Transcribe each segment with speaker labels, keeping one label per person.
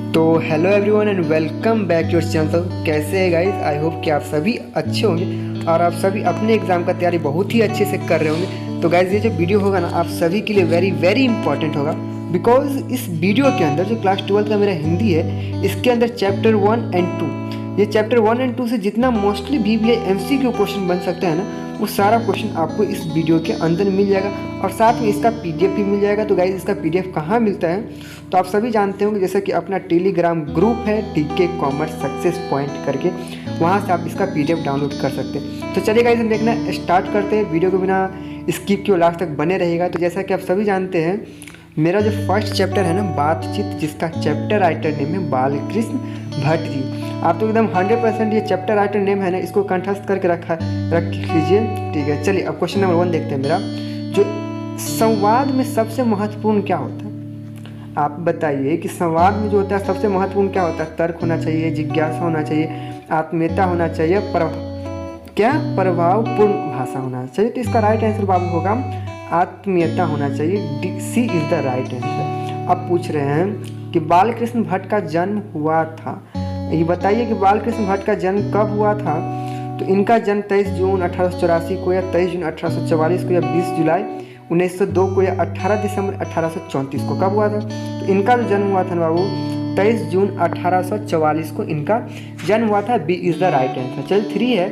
Speaker 1: तो hello everyone and welcome back your channel. कैसे हैं गाइस? आई होप कि आप सभी अच्छे होंगे और आप सभी अपने एग्ज़ाम का तैयारी बहुत ही अच्छे से कर रहे होंगे। तो गाइस ये जो वीडियो होगा ना आप सभी के लिए वेरी वेरी इंपॉर्टेंट होगा, बिकॉज इस वीडियो के अंदर जो क्लास 12 का मेरा हिंदी है इसके अंदर चैप्टर 1 एंड 2, ये चैप्टर 1 एंड 2 से जितना मोस्टली BBA MCQ क्वेश्चन बन सकते हैं ना वो सारा क्वेश्चन आपको इस वीडियो के अंदर मिल जाएगा और साथ में इसका PDF भी मिल जाएगा। तो गाइस इसका PDF कहाँ मिलता है तो आप सभी जानते होंगे, जैसे कि अपना टेलीग्राम ग्रुप है TK कॉमर्स सक्सेस पॉइंट करके, वहाँ से आप इसका PDF डाउनलोड कर सकते हैं। तो चलिए गाइस हम देखना स्टार्ट करते हैं, वीडियो को बिना स्किप किए लास्ट तक बने रहेगा। तो जैसा कि आप सभी जानते हैं मेरा जो फर्स्ट चैप्टर है ना बातचीत, जिसका चैप्टर राइटर नेम है बालकृष्ण भट्ट जी। आप तो एकदम 100% ये चैप्टर राइटर नेम है ना इसको कंठस्थ करके रख लीजिए, ठीक है। चलिए अब क्वेश्चन नंबर 1 देखते हैं मेरा। जो संवाद में सबसे महत्वपूर्ण क्या होता है? आप बताइए कि संवाद में जो होता है सबसे महत्वपूर्ण क्या होता है? तर्क होना चाहिए, जिज्ञासा होना चाहिए, आत्मीयता होना चाहिए, प्रभावपूर्ण भाषा होना चाहिए। तो इसका राइट आंसर बाबू होगा आत्मीयता होना चाहिए। सी इज द राइट आंसर। अब पूछ रहे हैं कि बालकृष्ण भट्ट का जन्म हुआ था, ये बताइए कि बालकृष्ण भट्ट का जन्म कब हुआ था? तो इनका जन्म 23 जून 1884 को या 23 जून 1844 को या 20 जुलाई 1902 को या 18 दिसंबर 1834 को कब हुआ था? तो इनका जो जन्म हुआ था ना बाबू 23 जून 1844 को इनका जन्म हुआ था। B is the right answer. चल 3 है,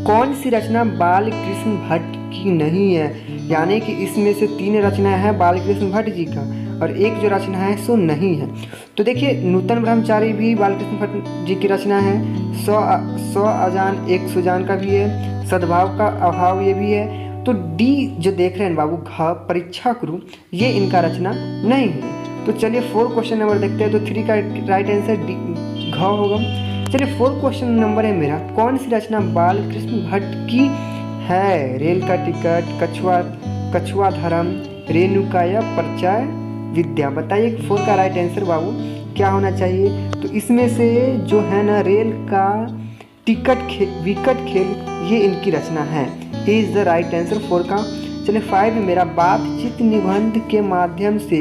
Speaker 1: कौन सी रचना बालकृष्ण भट्ट की नहीं है? यानी कि इसमें से 3 रचनाएं हैं बालकृष्ण भट्ट जी का और एक जो रचना है सो नहीं है। तो देखिए नूतन ब्रह्मचारी भी बालकृष्ण भट्ट जी की रचना है, 100 अजान एक सुजान का भी है, सद्भाव का अभाव ये भी है। तो डी जो देख रहे हैं बाबू घ परीक्षा गुरु, ये इनका रचना नहीं है। तो चलिए 4 क्वेश्चन नंबर देखते हैं। तो 3 का राइट आंसर डी घ होगा। चलिए 4 क्वेश्चन नंबर है मेरा, कौन सी रचना बालकृष्ण भट्ट की है? रेल का टिकट, कछुआ धर्म, रेणुका या परिचय विद्या। बताइए 4 का राइट आंसर बाबू क्या होना चाहिए? तो इसमें से जो है ना रेल का विकट खेल ये इनकी रचना है। ये इज द राइट आंसर 4 का। चलिए 5 मेरा, बातचीत निबंध के माध्यम से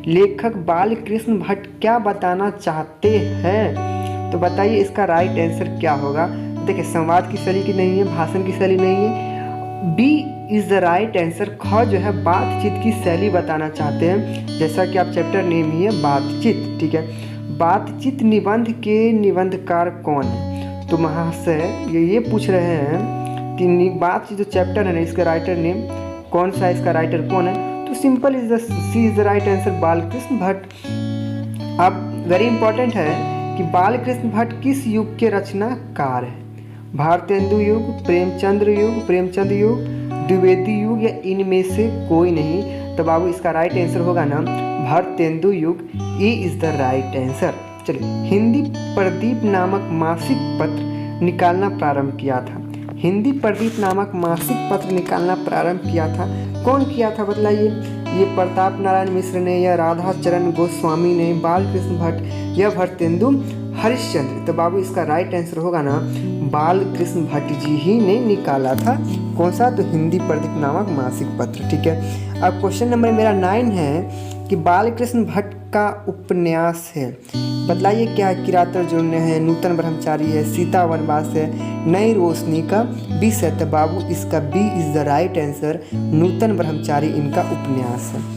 Speaker 1: लेखक बालकृष्ण भट्ट क्या बताना चाहते हैं? तो बताइए इसका राइट आंसर क्या होगा? देखिए संवाद की शैली की नहीं है, भाषण की शैली नहीं है। B is the right answer. ख जो है बातचीत की शैली बताना चाहते हैं, जैसा कि आप चैप्टर नेम ही है बातचीत, ठीक है। बातचीत निबंध के निबंधकार कौन है? तो महाशय ये पूछ रहे हैं कि बातचीत जो चैप्टर है ना इसका राइटर नेम कौन सा है, इसका राइटर कौन है? तो simple is the C is the right answer Balkrishna Bhatt. अब वेरी इंपॉर्टेंट है कि बालकृष्ण भट्ट किस युग के रचनाकार है? भारतेंदु युग, प्रेमचंद युग, द्विवेदी युग या इनमें से कोई नहीं? तो बाबू इसका राइट आंसर होगा ना भारतेंदु युग। ए इज द राइट आंसर। चलिए हिंदी प्रदीप नामक मासिक पत्र निकालना प्रारंभ किया था। हिंदी प्रदीप नामक मासिक पत्र निकालना प्रारंभ किया था, कौन किया था बताइए? ये प्रताप नारायण मिश्र ने या राधा चरण गोस्वामी ने, बालकृष्ण भट्ट या भारतेंदु हरिश्चंद्र? तो बाबू इसका राइट आंसर होगा ना बालकृष्ण भट्ट जी ही ने निकाला था। कौन सा? तो हिंदी प्रदीप नामक मासिक पत्र, ठीक है। अब क्वेश्चन नंबर मेरा 9 है कि बालकृष्ण भट्ट का उपन्यास है, बतलाइए क्या है? किरातर जुड़ने है, नूतन ब्रह्मचारी है, सीता वनवास है, नई रोशनी का विष है। तो बाबू इसका B is the right answer, Nutan Brahmachari इनका उपन्यास है।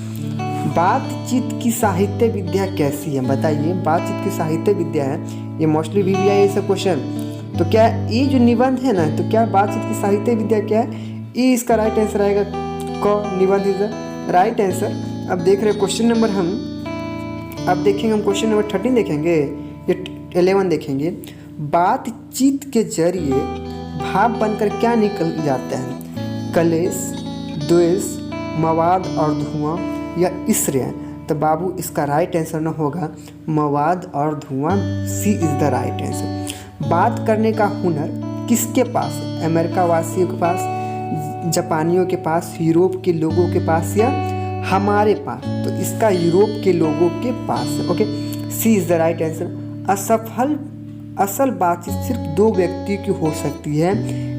Speaker 1: बातचीत की साहित्य विद्या कैसी है? बताइए बातचीत की साहित्य विद्या है, ये मोस्टली BBA ये सब क्वेश्चन। तो क्या ये जो निबंध है ना, तो क्या बातचीत की साहित्य विद्या क्या है? ये इसका राइट आंसर आएगा क, निबंध इज द राइट आंसर। अब देख रहे क्वेश्चन नंबर अब देखेंगे हम क्वेश्चन नंबर 13 देखेंगे, ये 11 देखेंगे। बातचीत के जरिए भाव बनकर क्या निकल जाता है? कलेश, द्वेष, मवाद और धुआं या इश्र? तो बाबू इसका राइट आंसर न होगा मवाद और धुआं। सी इज द राइट आंसर। बात करने का हुनर किसके पास है? अमेरिका वासियों के पास, जापानियों के पास, यूरोप के लोगों के पास या हमारे पास? तो इसका यूरोप के लोगों के पास है, okay. C is the right answer. असल बातचीत सिर्फ 2 व्यक्ति की हो सकती है।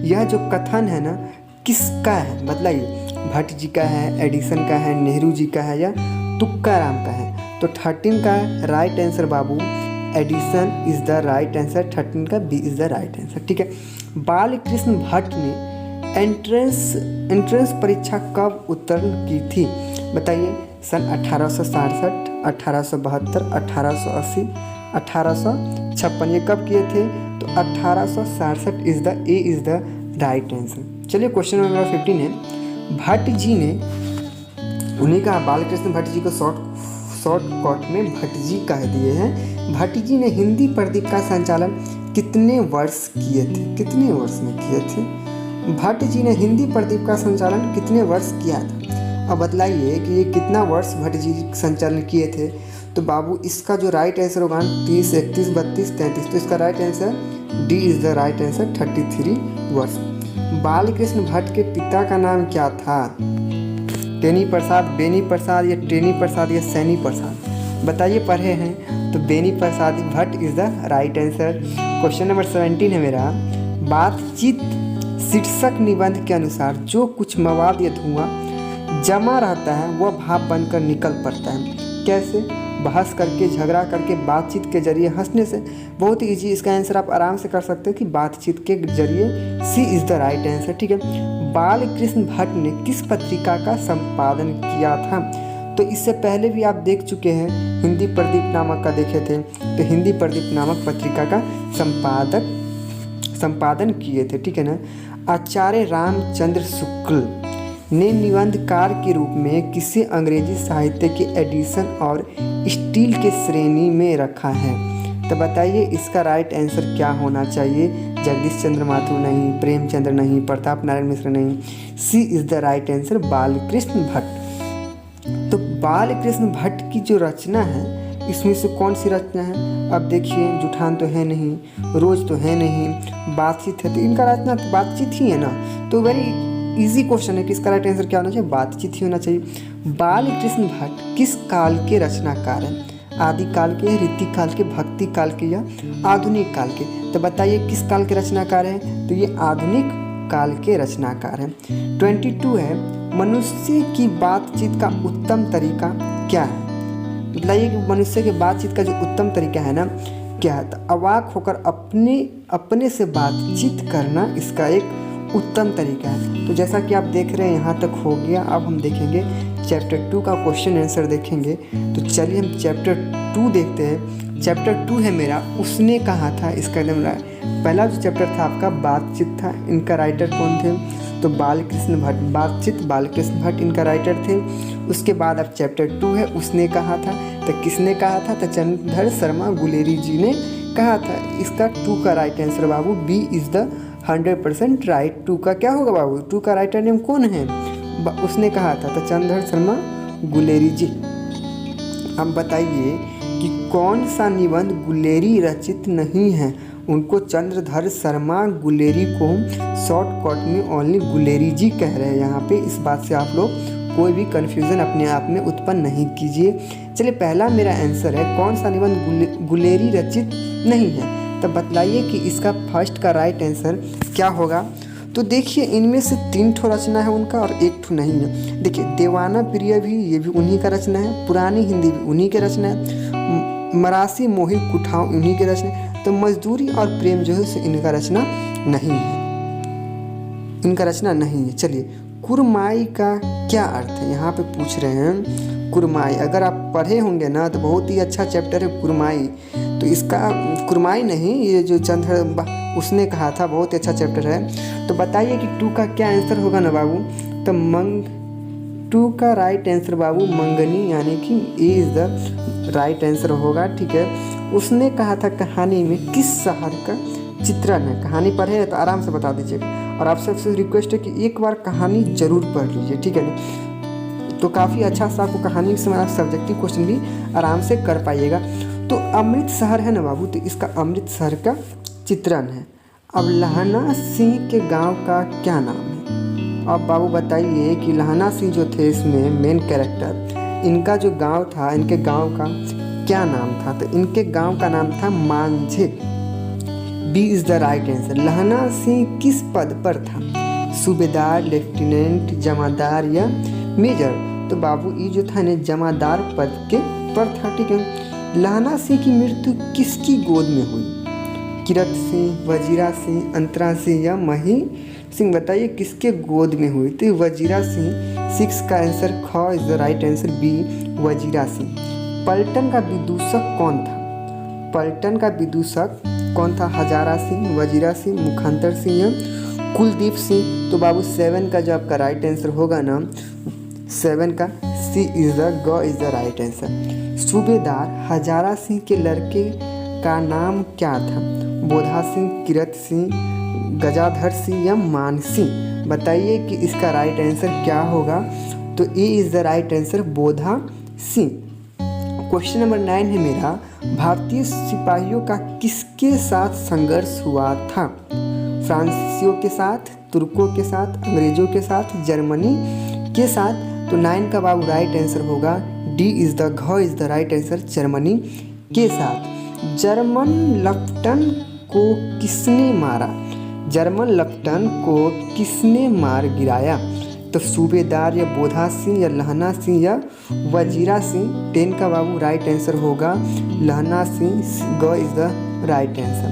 Speaker 1: यह जो कथन है ना किसका है? बतलाइए भट्ट जी का है, एडिसन का है, नेहरू जी का है या तुक्का राम का है? तो 13 का राइट आंसर बाबू edition is the right answer, 13 का B is the right answer. ठीक है, बाल कृष्ण भट्ट ने एंट्रेंस परीक्षा कब उत्तीर्ण की थी? बताइए। सन 1867, 1872, 1880, 1856। ये कब किए थे? तो 1867 इज द राइट आंसर। चलिए क्वेश्चन नंबर 15 है। भट्ट जी ने, उन्हीं का बालकृष्ण भट्ट जी को शॉर्टकट में भट्ट जी कह दिए हैं। भट्ट जी ने हिंदी प्रदीप का संचालन कितने वर्ष किए थे? कितने वर्ष में किए थे? भट्ट जी ने हिंदी प्रदीप का संचालन कितने वर्ष किया था? अब बतलाइए कि ये कितना वर्ष भट्ट जी संचालन किए थे। तो बाबू इसका जो राइट आंसर होगा 30, 31, 32, 33। तो इसका right answer D is the right answer, 33 वर्ष। बालकृष्ण भट्ट के पिता का नाम क्या था? टेनी प्रसाद, बेनी प्रसाद, या टेनी प्रसाद, या सैनी प्रसाद? बताइए, पढ़े हैं तो Beni Prasad Bhatt is the right answer. Question number 17 है मेरा। बातचीत शीर्षक निबंध के अनुसार जो कुछ मवाद या धुआं जमा रहता है वह भाप बनकर निकल पड़ता है। कैसे? बहस करके, झगड़ा करके, बातचीत के जरिए, हंसने से। बहुत ही ईजी, इसका आंसर आप आराम से कर सकते हो कि बातचीत के जरिए। सी इज द राइट आंसर। ठीक है, बालकृष्ण भट्ट ने किस पत्रिका का संपादन किया था? तो इससे पहले भी आप देख चुके हैं, हिंदी प्रदीप नामक का देखे थे। तो हिंदी प्रदीप नामक पत्रिका का संपादन किए थे। ठीक है ना। आचार्य रामचंद्र शुक्ल ने निबंधकार के रूप में किसे अंग्रेजी साहित्य के एडिशन और स्टील के श्रेणी में रखा है? तो बताइए इसका राइट आंसर क्या होना चाहिए? जगदीश चंद्र माथुर नहीं, प्रेमचंद्र नहीं, प्रताप नारायण मिश्र नहीं। C is the right answer, Balkrishna Bhatt. तो बालकृष्ण भट्ट की जो रचना है इसमें से कौन सी रचना है? अब देखिए, जुठान तो है नहीं, रोज तो है नहीं, बातचीत है, तो इनका रचना तो बातचीत ही है ना। तो वेरी इजी क्वेश्चन है कि इसका राइट आंसर क्या होना चाहिए? बातचीत ही होना चाहिए। बालकृष्ण भट्ट किस काल के रचनाकार हैं? आदिकाल के, रीति काल के, भक्ति काल के, या आधुनिक काल के? तो बताइए किस काल के रचनाकार हैं? तो ये आधुनिक काल के रचनाकार हैं। 22 है। मनुष्य की बातचीत का उत्तम तरीका क्या है? बताइए कि मनुष्य की बातचीत का जो उत्तम तरीका है ना, क्या है? तो अवाक होकर अपने से बातचीत करना इसका एक उत्तम तरीका है। तो जैसा कि आप देख रहे हैं यहाँ तक हो गया। अब हम देखेंगे चैप्टर 2 का क्वेश्चन आंसर देखेंगे। तो चलिए हम चैप्टर 2 देखते हैं। चैप्टर 2 है मेरा, उसने कहा था। इसका एकदम पहला जो चैप्टर था आपका बातचीत था। इनका राइटर कौन थे? तो बालकृष्ण भट्ट। बातचीत बालकृष्ण भट्ट इनका राइटर थे। उसके बाद अब चैप्टर 2 है, उसने कहा था। तो किसने कहा था? तो चंद्रधर शर्मा गुलेरी जी ने कहा था। इसका 2 का राइट आंसर बाबू बी इज द 100% राइट। 2 का क्या होगा बाबू? 2 का राइटर नेम कौन है? उसने कहा था तो चंद्रधर शर्मा गुलेरी जी। अब बताइए कि कौन सा निबंध गुलेरी रचित नहीं है? उनको चंद्रधर शर्मा गुलेरी को शॉर्टकट में ओनली गुलेरी जी कह रहे हैं यहाँ पे। इस बात से आप लोग कोई भी कन्फ्यूज़न अपने आप में उत्पन्न नहीं कीजिए। चलिए पहला मेरा आंसर है, कौन सा निबंध गुलेरी रचित नहीं है? तब बतलाइए कि इसका फर्स्ट का राइट आंसर क्या होगा। तो देखिए इनमें से 3 ठो रचना है उनका और 1 ठो नहीं है। देखिए देवाना प्रिय भी, ये भी उन्हीं का रचना है। पुरानी हिंदी भी उन्हीं के रचना है। मरासी मोही कुठाव उन्हीं के रचना है। तो मजदूरी और प्रेम जो है सो इनका रचना नहीं है, इनका रचना नहीं है। चलिए कुरमाई का क्या अर्थ है यहाँ पे पूछ रहे हैं। कुरमाई अगर आप पढ़े होंगे ना तो बहुत ही अच्छा चैप्टर है कुरमाई। तो इसका कुरमाई नहीं, ये जो चंद्र उसने कहा था, बहुत अच्छा चैप्टर है। तो बताइए कि 2 का क्या आंसर होगा ना बाबू? तो 2 का राइट आंसर बाबू मंगनी, यानी कि ए इज द राइट आंसर होगा। ठीक है, उसने कहा था कहानी में किस शहर का चित्रण है? कहानी पढ़े है तो आराम से बता दीजिएगा। और आप सबसे रिक्वेस्ट है कि एक बार कहानी जरूर पढ़ लीजिए, ठीक है ना। तो काफ़ी अच्छा सा आपको कहानी से आप सब्जेक्टिव क्वेश्चन भी आराम से कर पाइएगा। तो अमृतसर है ना बाबू, तो इसका अमृतसर का चित्रण है। अब लहना सिंह के गांव का क्या नाम है? अब बाबू बताइए कि लहना सिंह जो थे इसमें मेन कैरेक्टर, इनका जो गांव था, इनके गांव का क्या नाम था? तो इनके गांव का नाम था मांझे। B is the right answer. Lahna Singh किस पद पर था? सूबेदार, लेफ्टिनेंट, जमादार या मेजर? तो बाबू ये जो था ना जमादार पद के पर था, ठीक है। लहना सिंह की मृत्यु किसकी गोद में हुई? किरत सिंह, वजीरा सिंह, अंतरा सिंह या मही सिंह? बताइए किसके गोद में हुई? तो वजीरा सिंह। 6 का आंसर ख is the right answer, B Wazira Singh. पलटन का विदूषक कौन था? पलटन का विदूषक कौन था? हजारा सिंह, वजीरा सिंह, मुखंतर सिंह या कुलदीप सिंह? तो बाबू 7 का जो आपका राइट आंसर होगा ना, 7 का सी इज द राइट आंसर। सूबेदार हजारा सिंह के लड़के का नाम क्या था? बोधा सिंह, किरत सिंह, गजाधर सिंह या मान सिंह? बताइए कि इसका राइट आंसर क्या होगा? तो A is the right answer, Bodha Singh. Question number 9 है मेरा, भारतीय सिपाहियों का किसके साथ संघर्ष हुआ था? फ्रांसीसियों के साथ, तुर्कों के साथ, अंग्रेजों के साथ, जर्मनी के साथ? तो 9 का बाबू राइट आंसर होगा D is the right answer, Germany के साथ। जर्मन लेफ्टिनेंट को किसने मारा? जर्मन लेफ्टिनेंट को किसने मार गिराया? तो सूबेदार या बोधा सिंह या लहना सिंह या वजीरा सिंह? 10 का बाबू राइट आंसर होगा लहना सिंह, ग is the right answer.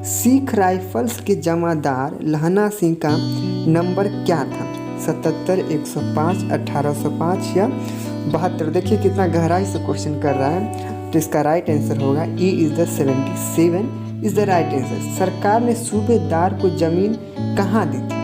Speaker 1: Sikh rifles के जमादार लहना सिंह का नंबर क्या था? 77, 105, 1805 या 72? देखिए कितना गहराई से क्वेश्चन कर रहा है। तो इसका राइट आंसर होगा A is the 77 is the right answer. सरकार ने सूबेदार को जमीन कहाँ दी थी?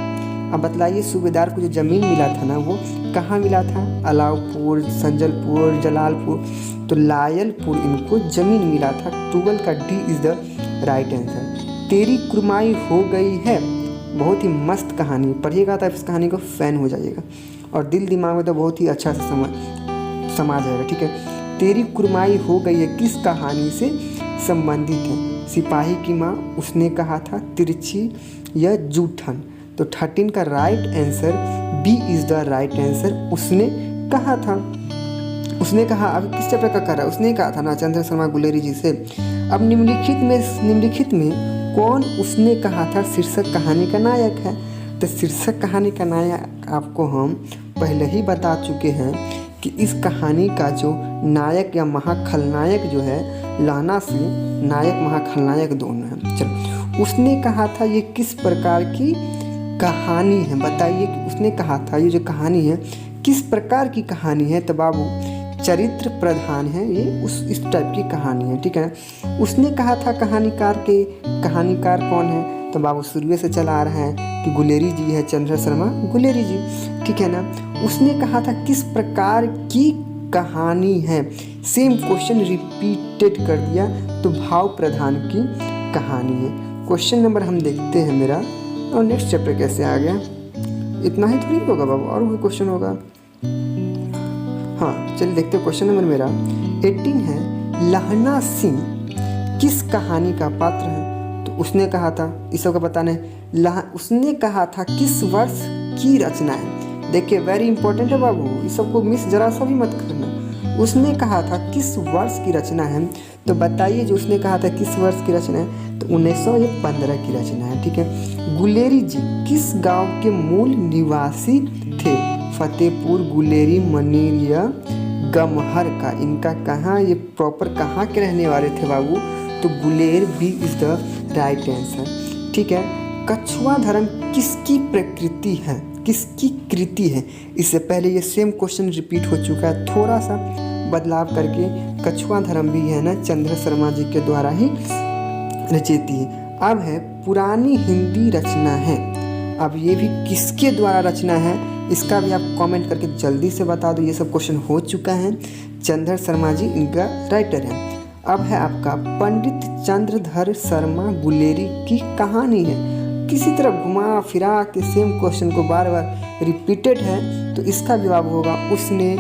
Speaker 1: अब बतलाइए, सूबेदार को जो जमीन मिला था ना, वो कहाँ मिला था? अलाउपुर, संजलपुर, जलालपुर? तो लायलपुर इनको जमीन मिला था। 12 का D is the right answer. तेरी कुरमाई हो गई है, बहुत ही मस्त कहानी, पढ़िएगा तो इस कहानी को फैन हो जाइएगा और दिल दिमाग में तो बहुत ही अच्छा से समा जाएगा, ठीक है। तेरी कुरमाई हो गई है किस कहानी से संबंधित है? सिपाही की माँ, उसने कहा था, तिरछी या जूठन? तो 13 का right answer B is the right answer, उसने कहा था। उसने कहा, अब किस चैप्टर का कर रहा है? उसने कहा था ना चंद्र शर्मा गुलेरी जी से। अब निम्नलिखित में कौन उसने कहा था शीर्षक कहानी का नायक है? तो शीर्षक कहानी का नायक आपको हम पहले ही बता चुके हैं कि इस कहानी का जो नायक या महाखलनायक जो है, लहना सिंह नायक महाखलनायक दोनों हैं। चलो, उसने कहा था ये किस प्रकार की कहानी है? बताइए कि उसने कहा था ये जो कहानी है किस प्रकार की कहानी है? तो बाबू चरित्र प्रधान है, ये इस टाइप की कहानी है, ठीक है। उसने कहा था कहानीकार कौन है? तो बाबू शुरू से चला आ रहा है कि गुलेरी जी है, चंद्र शर्मा गुलेरी जी, ठीक है ना। उसने कहा था किस प्रकार की कहानी है? सेम क्वेश्चन रिपीटेड कर दिया, तो भाव प्रधान की कहानी है। क्वेश्चन नंबर हम देखते हैं मेरा, और नेक्स्ट चैप्टर कैसे आ गया? इतना ही थोड़ी होगा बाबू, और भी क्वेश्चन होगा। हाँ चलिए देखते हैं क्वेश्चन नंबर मेरा 18 है, लहना सिंह किस कहानी का पात्र है? तो उसने कहा था, इस सब का बताना है। उसने कहा था किस वर्ष की रचना है? देखिए वेरी इंपॉर्टेंट है बाबू, इस सबको मिस जरा सा भी मत करना। उसने कहा था किस वर्ष की रचना है? तो बताइए जो उसने कहा था किस वर्ष की रचना है? तो 1915 की रचना है, ठीक है। गुलेरी जी किस गांव के मूल निवासी थे? फतेहपुर, गुलेरी, मनीर या गमहर का? इनका कहाँ, ये प्रॉपर कहाँ के रहने वाले थे बाबू? तो Guler, B is the right answer, ठीक है। कछुआ धर्म किसकी प्रकृति है, किसकी कृति है? इससे पहले ये सेम क्वेश्चन रिपीट हो चुका है, थोड़ा सा बदलाव करके। कछुआ धर्म भी है ना चंद्र शर्मा जी के द्वारा ही रचित है। अब है पुरानी हिंदी रचना है, अब ये भी किसके द्वारा रचना है इसका भी आप कमेंट करके जल्दी से बता दो। ये सब क्वेश्चन हो चुका है, चंद्र शर्मा जी इनका राइटर है। अब है आपका पंडित चंद्रधर शर्मा गुलेरी की कहानी है। किसी तरह घुमा फिरा के सेम क्वेश्चन को बार बार रिपीटेड है, तो इसका जवाब होगा उसने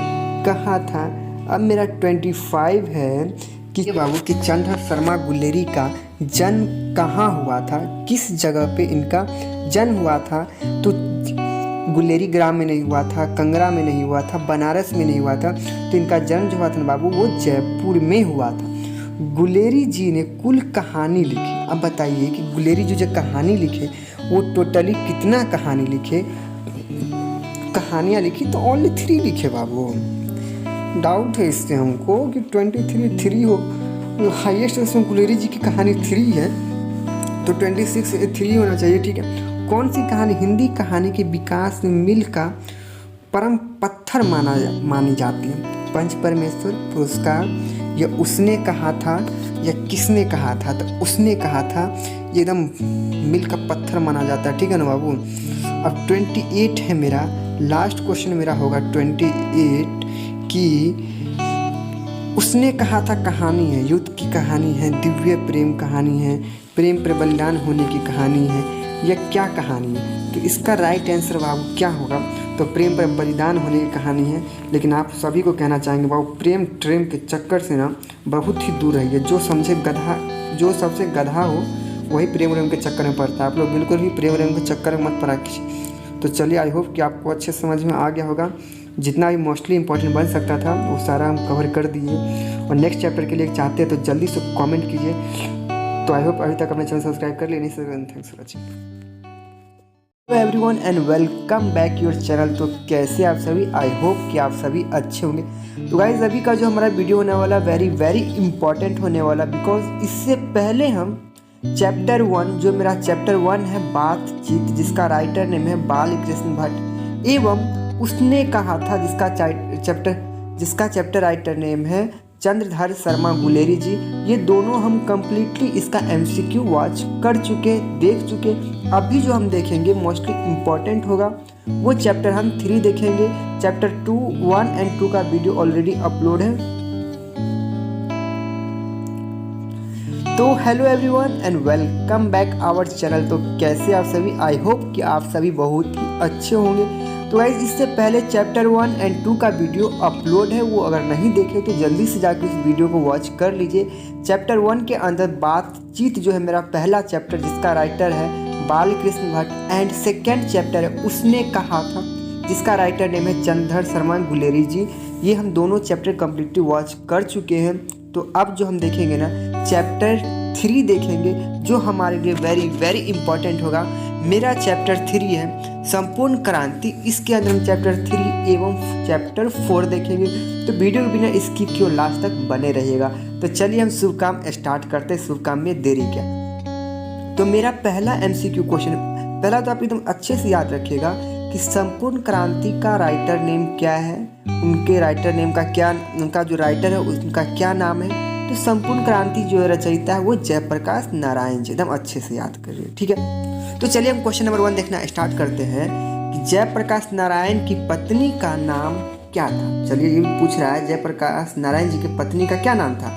Speaker 1: कहा था। अब मेरा 25 है कि बाबू कि चंद्र शर्मा गुलेरी का जन्म कहाँ हुआ था, किस जगह पे इनका जन्म हुआ था? तो गुलेरी ग्राम में नहीं हुआ था, कंगरा में नहीं हुआ था, बनारस में नहीं हुआ था, तो इनका जन्म जो हुआ था ना बाबू वो जयपुर में हुआ था। गुलेरी जी ने कुल कहानी लिखी। अब बताइए कि गुलेरी जी जो कहानी लिखे वो टोटली कितना कहानी लिखे? कहानियाँ लिखी तो ओनली 3 लिखे बाबू। डाउट है इससे हमको कि 23 3 हो, हाईएस्ट इसमें गुलेरी जी की कहानी 3 है, तो 26 3 होना चाहिए। ठीक है, कौन सी कहानी हिंदी कहानी के विकास में मील का परम पत्थर मानी जाती है? पंच परमेश्वर पुरस्कार, या उसने कहा था, या किसने कहा था? तो उसने कहा था, ये एकदम मील का पत्थर माना जाता है। ठीक है ना बाबू। अब 28 है मेरा लास्ट क्वेश्चन, मेरा होगा 28 कि उसने कहा था कहानी है, युद्ध की कहानी है, दिव्य प्रेम कहानी है, प्रेम पर बलिदान होने की कहानी है, या क्या कहानी है? तो इसका राइट आंसर बाबू क्या होगा? तो प्रेम पर बलिदान होने की कहानी है। लेकिन आप सभी को कहना चाहेंगे बाबू, प्रेम ट्रेम के चक्कर से ना बहुत ही दूर रहिए। जो समझे गधा, जो सबसे गधा हो वही प्रेम प्रेम के चक्कर में पड़ता है। आप लोग बिल्कुल भी प्रेम प्रेम के चक्कर में मत पड़ा कीजिए। तो चलिए, आई होप कि आपको अच्छे समझ में आ गया होगा। जितना भी मोस्टली इंपॉर्टेंट बन सकता था वो सारा हम कवर कर दिए, और नेक्स्ट चैप्टर के लिए चाहते हैं तो जल्दी से कमेंट कीजिए। तो आई होप अभी तक अपने चैनल सब्सक्राइब कर लिए, नहीं sir thanks for watching. Hello everyone and welcome back your channel. तो कैसे आप सभी? आई होप कि आप सभी अच्छे होंगे। तो गाइज, अभी का जो हमारा वीडियो होने वाला वेरी वेरी इंपॉर्टेंट होने वाला, बिकॉज इससे पहले हम चैप्टर 1, जो मेरा चैप्टर 1 है बातचीत, जिसका राइटर नेम है बालकृष्ण भट्ट, एवं उसने कहा था जिसका चैप्टर राइटर नेम है चंद्रधर शर्मा गुलेरी जी, ये दोनों हम कम्प्लीटली इसका MCQ वॉच कर चुके, देख चुके। अभी जो हम देखेंगे मोस्टली इम्पॉर्टेंट होगा वो चैप्टर हम 3 देखेंगे। चैप्टर 2, 1 एंड 2 का वीडियो ऑलरेडी अपलोड है। तो hello everyone and welcome back our channel. तो कैसे आप सभी? आई होप कि आप सभी बहुत ही अच्छे होंगे। तो गाइस, इससे पहले चैप्टर 1 एंड 2 का वीडियो अपलोड है, वो अगर नहीं देखे तो जल्दी से जाकर उस वीडियो को वॉच कर लीजिए। चैप्टर 1 के अंदर बातचीत जो है मेरा पहला चैप्टर, जिसका राइटर है Balkrishna Bhatt, and second chapter है उसने कहा था, जिसका राइटर नेम है चंद्रधर शर्मा गुलेरी जी। ये हम दोनों चैप्टर कम्प्लीटली वॉच कर चुके हैं। तो अब जो हम देखेंगे ना, चैप्टर 3 देखेंगे, जो हमारे लिए वेरी वेरी इंपॉर्टेंट होगा। मेरा चैप्टर 3 है संपूर्ण क्रांति, इसके अंदर हम चैप्टर 3 एवं चैप्टर 4 देखेंगे। तो वीडियो के बिना स्किप किए लास्ट तक बने रहिएगा। तो चलिए हम शुभ काम स्टार्ट करते हैं, शुभ काम में देरी क्या। तो मेरा पहला MCQ क्वेश्चन, पहला तो आप एकदम अच्छे से याद रखिएगा कि संपूर्ण क्रांति का राइटर नेम क्या है, उनके राइटर नेम का क्या, उनका जो राइटर है उनका क्या नाम है। तो संपूर्ण क्रांति जो रचयिता है वो जयप्रकाश नारायण जी, एकदम अच्छे से याद करिए। ठीक है, तो चलिए हम क्वेश्चन नंबर 1 देखना स्टार्ट करते हैं कि जयप्रकाश नारायण की पत्नी का नाम क्या था। चलिए, ये पूछ रहा है जयप्रकाश नारायण जी की पत्नी का क्या नाम था।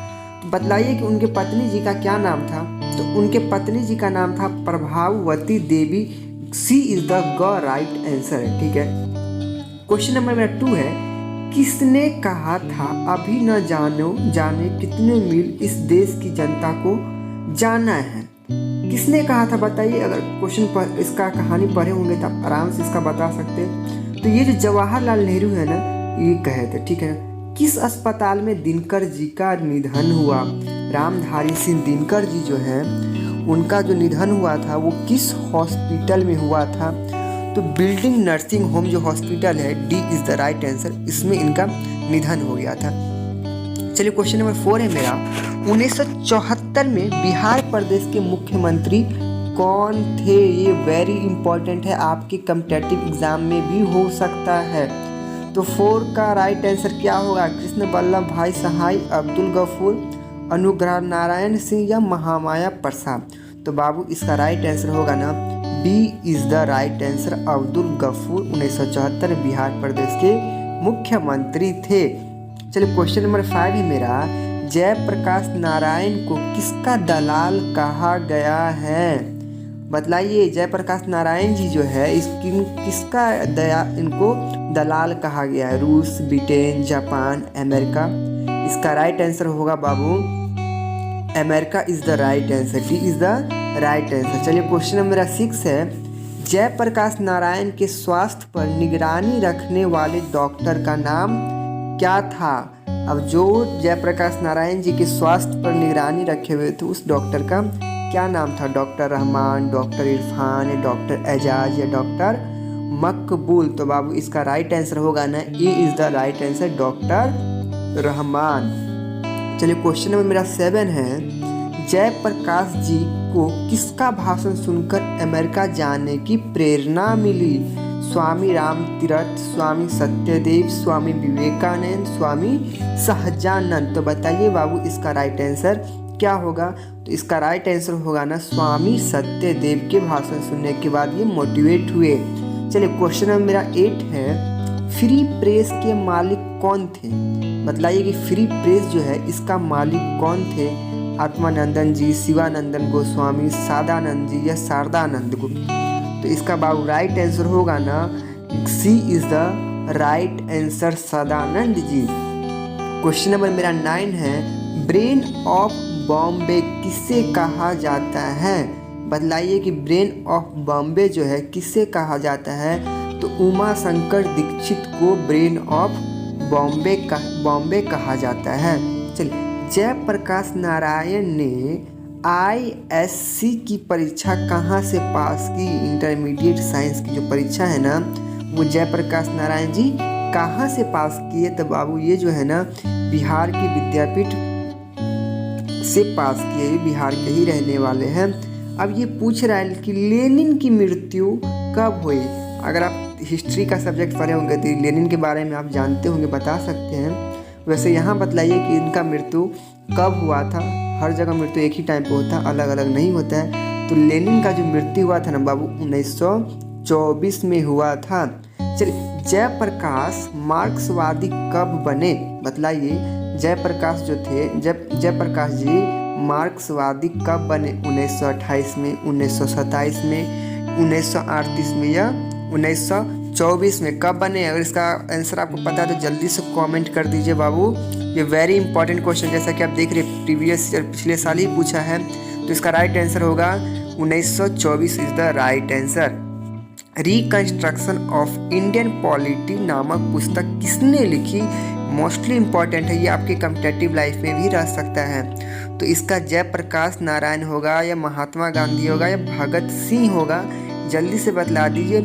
Speaker 1: तो बतलाइए कि उनके पत्नी जी का क्या नाम था। तो उनके पत्नी जी का नाम था प्रभावती देवी। सी इज द राइट आंसर है। ठीक है, क्वेश्चन नंबर मेरा 2 है, किसने कहा था अभी न जाने कितने मील इस देश की जनता को जाना है? किसने कहा था बताइए। अगर क्वेश्चन पर इसका कहानी पढ़े होंगे तो आप आराम से इसका बता सकते हैं। तो ये जो जवाहरलाल नेहरू है ना, ये कहे थे। ठीक है, किस अस्पताल में दिनकर जी का निधन हुआ? रामधारी सिंह दिनकर जी जो है, उनका जो निधन हुआ था वो किस हॉस्पिटल में हुआ था? तो बिल्डिंग नर्सिंग होम जो हॉस्पिटल है, D is the right answer, इसमें इनका निधन हो गया था। चलिए, क्वेश्चन नंबर 4 है मेरा, 1974 में बिहार प्रदेश के मुख्यमंत्री कौन थे? ये वेरी इंपॉर्टेंट है, आपके कॉम्पिटिटिव एग्जाम में भी हो सकता है। तो 4 का राइट आंसर क्या होगा? कृष्ण वल्लभ भाई सहाय, अब्दुल गफूर, अनुग्रह नारायण सिंह, या महामाया प्रसाद। तो बाबू इसका राइट आंसर होगा ना, B is the right answer, Abdul Ghafoor 1974 Bihar प्रदेश के मुख्यमंत्री थे। चलिए, क्वेश्चन नंबर 5 है मेरा, जयप्रकाश नारायण को किसका दलाल कहा गया है? बतलाइए, जयप्रकाश नारायण जी जो है किसका इनको दलाल कहा गया है? रूस, ब्रिटेन, जापान, अमेरिका। इसका राइट आंसर होगा बाबू, America is the right answer, D is the right answer. चलिए, क्वेश्चन नंबर 6 है, जयप्रकाश नारायण के स्वास्थ्य पर निगरानी रखने वाले डॉक्टर का नाम क्या था? अब जो जयप्रकाश नारायण जी के स्वास्थ्य पर निगरानी रखे हुए थे उस डॉक्टर का क्या नाम था? Doctor Rahman, doctor Irfan, doctor Ejaz, या डॉक्टर मकबूल। तो बाबू इसका राइट आंसर होगा ना, A is the right answer, doctor Rahman. चलिए क्वेश्चन नंबर मेरा 7 है, जयप्रकाश जी को किसका भाषण सुनकर अमेरिका जाने की प्रेरणा मिली? स्वामी राम तीर्थ, स्वामी सत्यदेव, स्वामी विवेकानंद, स्वामी सहजानंद। तो बताइए बाबू इसका राइट आंसर क्या होगा? तो इसका राइट आंसर होगा ना स्वामी सत्यदेव के भाषण सुनने के बाद ये मोटिवेट हुए। चलिए क्वेश्चन नंबर मेरा 8 है, फ्री प्रेस के मालिक कौन थे? बतलाइए कि फ्री प्रेस जो है इसका मालिक कौन थे? आत्मानंदन जी, शिवानंदन गोस्वामी, सादानंद जी या शारदानंद गुप्त। तो इसका बाबू राइट आंसर होगा ना C is the right answer, Sadanand ji. Question number मेरा 9 है, ब्रेन ऑफ बॉम्बे किसे कहा जाता है? बतलाइए कि ब्रेन ऑफ बॉम्बे जो है किसे कहा जाता है? तो उमा शंकर दीक्षित को ब्रेन ऑफ बॉम्बे कहा जाता है। चलिए, जयप्रकाश नारायण ने ISC की परीक्षा कहाँ से पास की? इंटरमीडिएट साइंस की जो परीक्षा है ना वो जयप्रकाश नारायण जी कहाँ से पास किए? तो बाबू ये जो है ना बिहार की विद्यापीठ से पास किए, बिहार के ही रहने वाले हैं। अब ये पूछ रहा है कि लेनिन की मृत्यु कब हुई? अगर आप हिस्ट्री का सब्जेक्ट पढ़े होंगे तो लेनिन के बारे में आप जानते होंगे, बता सकते हैं। वैसे यहाँ बतलाइए कि इनका मृत्यु कब हुआ था? हर जगह मृत्यु एक ही टाइम पे होता है, अलग अलग नहीं होता है। तो लेनिन का जो मृत्यु हुआ था ना बाबू 1924 में हुआ था। चलिए, जयप्रकाश मार्क्सवादी कब बने? बतलाइए जयप्रकाश जो थे, जयप्रकाश जी मार्क्सवादी कब बने? 1928 में, 1927 में, 1938 में या 1924 में? कब बने? अगर इसका आंसर आपको पता है तो जल्दी से कमेंट कर दीजिए बाबू। ये वेरी इंपॉर्टेंट क्वेश्चन, जैसा कि आप देख रहे हैं प्रीवियस ईयर पिछले साल ही पूछा है। तो इसका राइट आंसर होगा 1924 is the right answer. Reconstruction of Indian polity नामक पुस्तक किसने लिखी? मोस्टली इम्पॉर्टेंट है, ये आपके कॉम्पिटिटिव लाइफ में भी रह सकता है। तो इसका जयप्रकाश नारायण होगा या महात्मा गांधी होगा या भगत सिंह होगा? जल्दी से बतला दीजिए।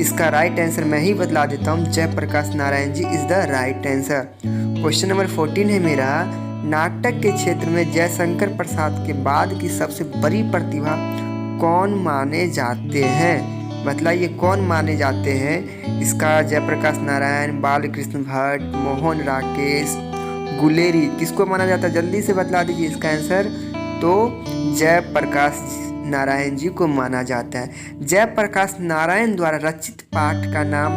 Speaker 1: इसका राइट आंसर मैं ही बतला देता हूँ, Jayaprakash Narayan ji is the right answer. Question number 14 है मेरा, नाटक के क्षेत्र में जयशंकर प्रसाद के बाद की सबसे बड़ी प्रतिभा कौन माने जाते हैं? बतलाइए कौन माने जाते हैं? इसका जयप्रकाश नारायण, बालकृष्ण भट्ट, मोहन राकेश, गुलेरी, किसको माना जाता है? जल्दी से बतला दीजिए इसका आंसर। तो जयप्रकाश नारायण जी को माना जाता है। जयप्रकाश नारायण द्वारा रचित पाठ का नाम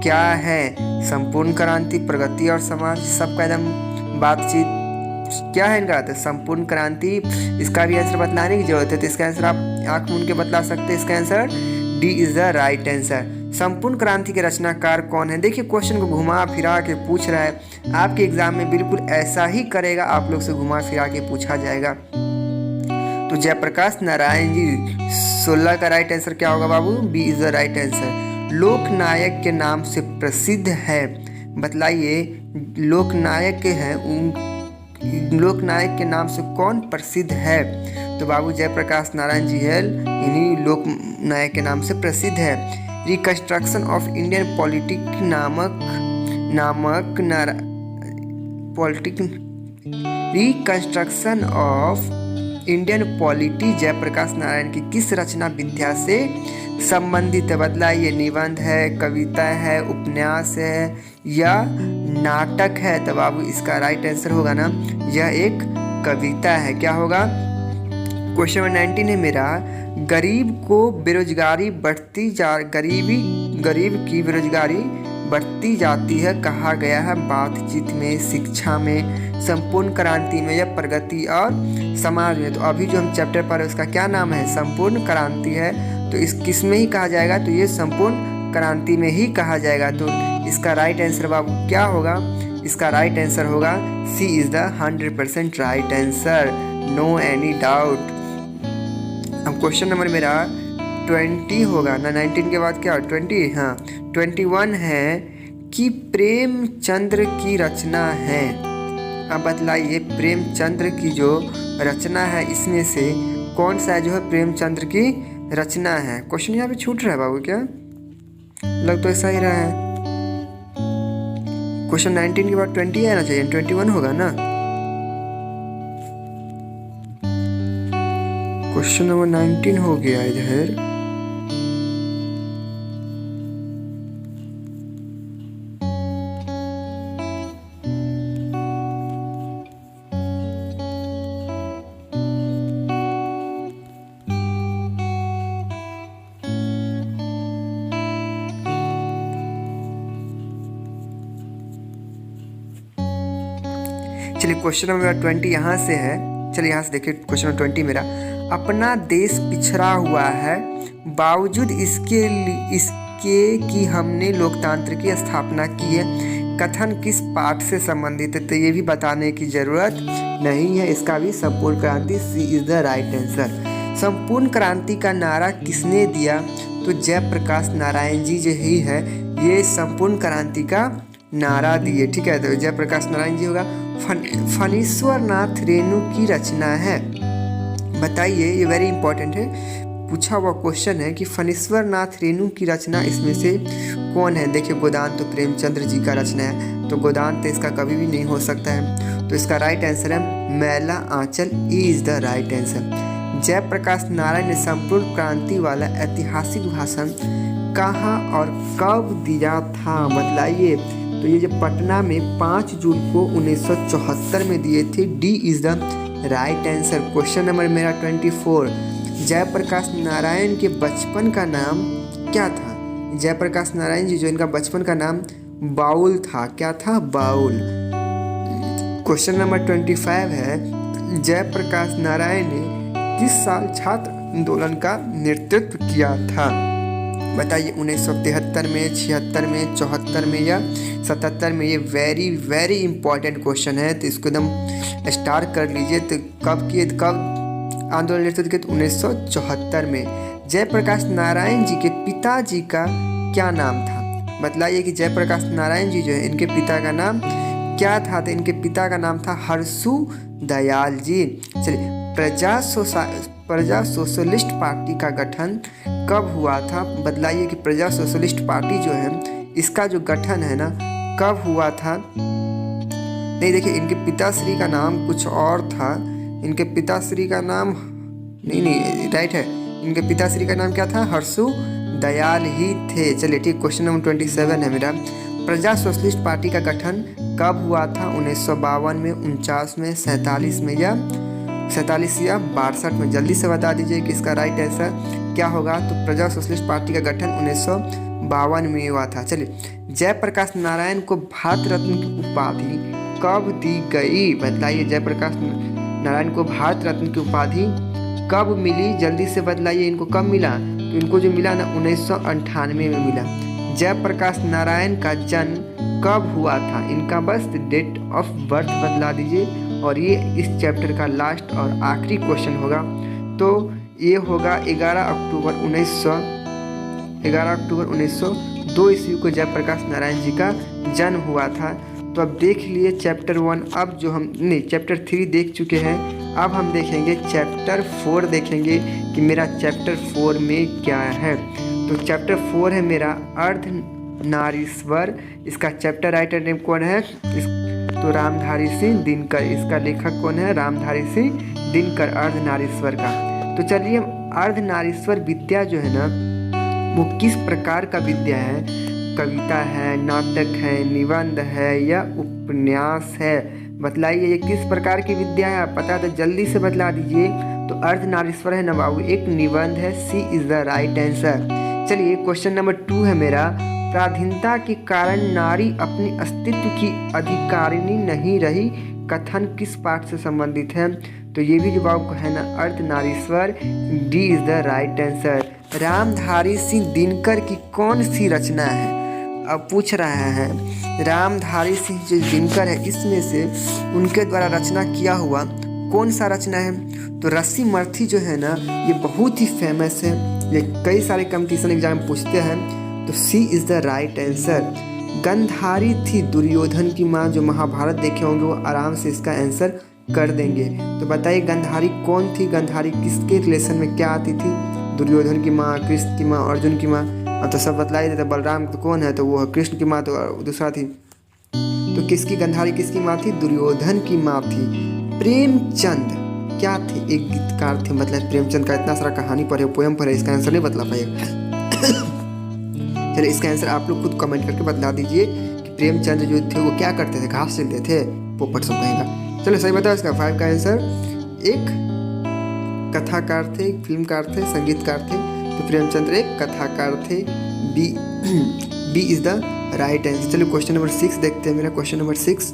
Speaker 1: क्या है? संपूर्ण क्रांति, प्रगति और समाज, सबका एकदम बातचीत, क्या है इनका? तो संपूर्ण क्रांति। इसका भी आंसर बतलाने की जरूरत है, तो इसका आंसर आप आंख मूंद के बतला सकते हैं। इसका answer D is the right answer. संपूर्ण क्रांति के रचनाकार कौन है? देखिए क्वेश्चन को घुमा फिरा के पूछ रहा है, आपके एग्जाम में बिल्कुल ऐसा ही करेगा, आप लोग से घुमा फिरा के पूछा जाएगा। तो जयप्रकाश नारायण जी 16 का राइट आंसर क्या होगा बाबू? B is the right answer. Loknayak के नाम से प्रसिद्ध है? बतलाइए लोकनायक है, लोकनायक के नाम से कौन प्रसिद्ध है? तो बाबू जयप्रकाश नारायण जी है, इन्हीं लोकनायक के नाम से प्रसिद्ध है। Reconstruction of Indian politic reconstruction of Indian polity Jayaprakash Narayan की किस रचना विद्या से संबंधित है? बतलाइए निबंध है, कविता है, उपन्यास है या नाटक है? तो बाबू इसका राइट आंसर होगा ना, यह एक कविता है। क्या होगा? क्वेश्चन नंबर 19 है मेरा, गरीब की बेरोजगारी बढ़ती जाती है कहा गया है? बातचीत में, शिक्षा में, संपूर्ण क्रांति में या प्रगति और समाज में? तो अभी जो हम चैप्टर पढ़ रहे हैं उसका क्या नाम है? संपूर्ण क्रांति है। तो इस किस में ही कहा जाएगा? तो ये संपूर्ण क्रांति में ही कहा जाएगा। तो इसका राइट आंसर बाबू क्या होगा? इसका राइट आंसर होगा C is the 100% right answer, no any doubt. अब क्वेश्चन नंबर मेरा 20 होगा ना, 19 के बाद क्या 20? हाँ 21 है कि प्रेमचंद्र की रचना है। अब बतलाइए प्रेमचंद्र की जो रचना है इसमें से कौन सा जो है प्रेमचंद्र की रचना है? क्वेश्चन यहाँ पे छूट रहा है बाबू, क्या लग तो ऐसा ही रहा है। क्वेश्चन 19 के बाद 20 आना चाहिए, 21 होगा ना। क्वेश्चन नंबर 19 हो गया इधर। चलिए क्वेश्चन नंबर 20 यहाँ से है। चलिए यहाँ से देखिए क्वेश्चन नंबर 20 मेरा, अपना देश पिछड़ा हुआ है बावजूद इसके कि हमने लोकतंत्र की स्थापना की है, कथन किस पाठ से संबंधित है? तो ये भी बताने की जरूरत नहीं है, इसका भी संपूर्ण क्रांति सी इज द राइट आंसर। संपूर्ण क्रांति का नारा किसने दिया? तो जयप्रकाश नारायण जी जो ही है ये संपूर्ण क्रांति का नारा दिए, ठीक है। तो जयप्रकाश नारायण जी होगा। फणीश्वर नाथ रेणु की रचना है, बताइए, ये वेरी इंपॉर्टेंट है, पूछा हुआ क्वेश्चन है कि फणीश्वर नाथ रेणु की रचना इसमें से कौन है? देखिए गोदान तो प्रेमचंद्र जी का रचना है, तो गोदान तो इसका कभी भी नहीं हो सकता है, तो इसका राइट आंसर है Maila Anchal is the right answer. Jayaprakash Narayan ने संपूर्ण क्रांति वाला ऐतिहासिक भाषण कहाँ और कब दिया था? बतलाइए। तो ये जो पटना में 5 जून को 1974 में दिए थे, D is the right answer. Question number मेरा 24, जयप्रकाश नारायण के बचपन का नाम क्या था? जयप्रकाश नारायण जी जो इनका बचपन का नाम बाउल था, क्या था? बाउल। क्वेश्चन नंबर 25 है, जयप्रकाश नारायण ने किस साल छात्र आंदोलन का नेतृत्व किया था? बताइए, 1973 में, 76 में, 74 में या 77 में? ये वेरी वेरी इंपॉर्टेंट क्वेश्चन है, तो इसको एकदम स्टार कर लीजिए। तो कब आंदोलन नेतृत्व किया? तो 1974 में। जयप्रकाश नारायण जी के पिताजी का क्या नाम था? बतलाइए कि जयप्रकाश नारायण जी जो है इनके पिता का नाम क्या था? तो इनके पिता का नाम था हरसु दयाल जी। चलिए, प्रजा सोशलिस्ट पार्टी का गठन कब हुआ था? बतलाइए कि प्रजा सोशलिस्ट पार्टी जो है इसका जो गठन है ना कब हुआ था? नहीं, देखिए इनके पिताश्री का नाम कुछ और था, इनके पिताश्री का नाम नहीं राइट है, इनके पिताश्री का नाम क्या था? हरसु दयाल ही थे। चलिए ठीक, क्वेश्चन नंबर 27 है मेरा, प्रजा सोशलिस्ट पार्टी का गठन कब हुआ था? 1952 में, 49 में, 47 में या 47 या 62 में? जल्दी से बता दीजिए कि इसका राइट आंसर क्या होगा। तो प्रजा सोशलिस्ट पार्टी का गठन 1952 में हुआ था। चलिए, जयप्रकाश नारायण को भारत रत्न की उपाधि कब दी गई? बताइए, जयप्रकाश नारायण को भारत रत्न की उपाधि कब मिली? जल्दी से बतलाइए, इनको कब मिला? तो इनको जो मिला ना 1998 में मिला। जयप्रकाश नारायण का जन्म कब हुआ था? इनका बस डेट ऑफ बर्थ बतला दीजिए, और ये इस चैप्टर का लास्ट और आखिरी क्वेश्चन होगा। तो ये होगा 11 अक्टूबर 1902 ईस्वी को जयप्रकाश नारायण जी का जन्म हुआ था। तो अब देख लिए चैप्टर 1, अब जो हम नहीं चैप्टर 3 देख चुके हैं, अब हम देखेंगे चैप्टर 4, देखेंगे कि मेरा चैप्टर 4 में क्या है। तो चैप्टर 4 है मेरा अर्धनारीश्वर। इसका चैप्टर राइटर नेम कौन है? तो रामधारी सिंह दिनकर। इसका लेखक कौन है? रामधारी सिंह दिनकर, अर्धनारीश्वर का। तो चलिए, अर्धनारीश्वर विद्या जो है ना वो किस प्रकार का विद्या है? कविता है, नाटक है, निबंध है या उपन्यास है? बतलाइए, ये किस प्रकार की विद्या है? आप पता तो जल्दी से बतला दीजिए। तो अर्धनारीश्वर है ना बाबू, एक निबंध है, C is the right answer. चलिए, क्वेश्चन नंबर 2 है मेरा, पराधीनता के कारण नारी अपनी अस्तित्व की अधिकारिणी नहीं रही, कथन किस पाठ से संबंधित है? तो ये भी जवाब है ना Ardhanarishwar, D is the right answer. Ramdhari Singh Dinkar की कौन सी रचना है? अब पूछ रहा है रामधारी सिंह जो दिनकर है इसमें से उनके द्वारा रचना किया हुआ कौन सा रचना है? तो रस्सी मर्थी जो है ना ये बहुत ही फेमस है, ये कई सारे कंपटीशन एग्जाम पूछते हैं। तो C is the right answer. Gandhari थी दुर्योधन की माँ, जो महाभारत देखे होंगे वो आराम से इसका आंसर कर देंगे। तो बताइए गंधारी कौन थी? गंधारी किसके रिलेशन में क्या आती थी? दुर्योधन की माँ, कृष्ण की माँ, अर्जुन की माँ। अब तो सब बतला ही देते, बलराम तो कौन है? तो वो कृष्ण की माँ, तो दूसरा थी तो किसकी गंधारी किसकी माँ थी? दुर्योधन की माँ थी। प्रेमचंद क्या थे? एक गीतकार थे। मतलब प्रेमचंद का इतना सारा कहानी पढ़े, पोयम पढ़े, इसका आंसर नहीं बतला पाएगा। चलिए इसका आंसर आप लोग खुद कमेंट करके बतला दीजिए कि प्रेमचंद जो थे वो क्या करते थे? घास चलते थे, पोपट सब कहेगा। चलो सही बताओ इसका 5 का आंसर। एक कथाकार थे, एक फिल्मकार थे, संगीतकार थे। तो प्रेमचंद एक कथाकार थे। B is the right answer. चलिए क्वेश्चन नंबर 6 देखते हैं। मेरा क्वेश्चन नंबर 6,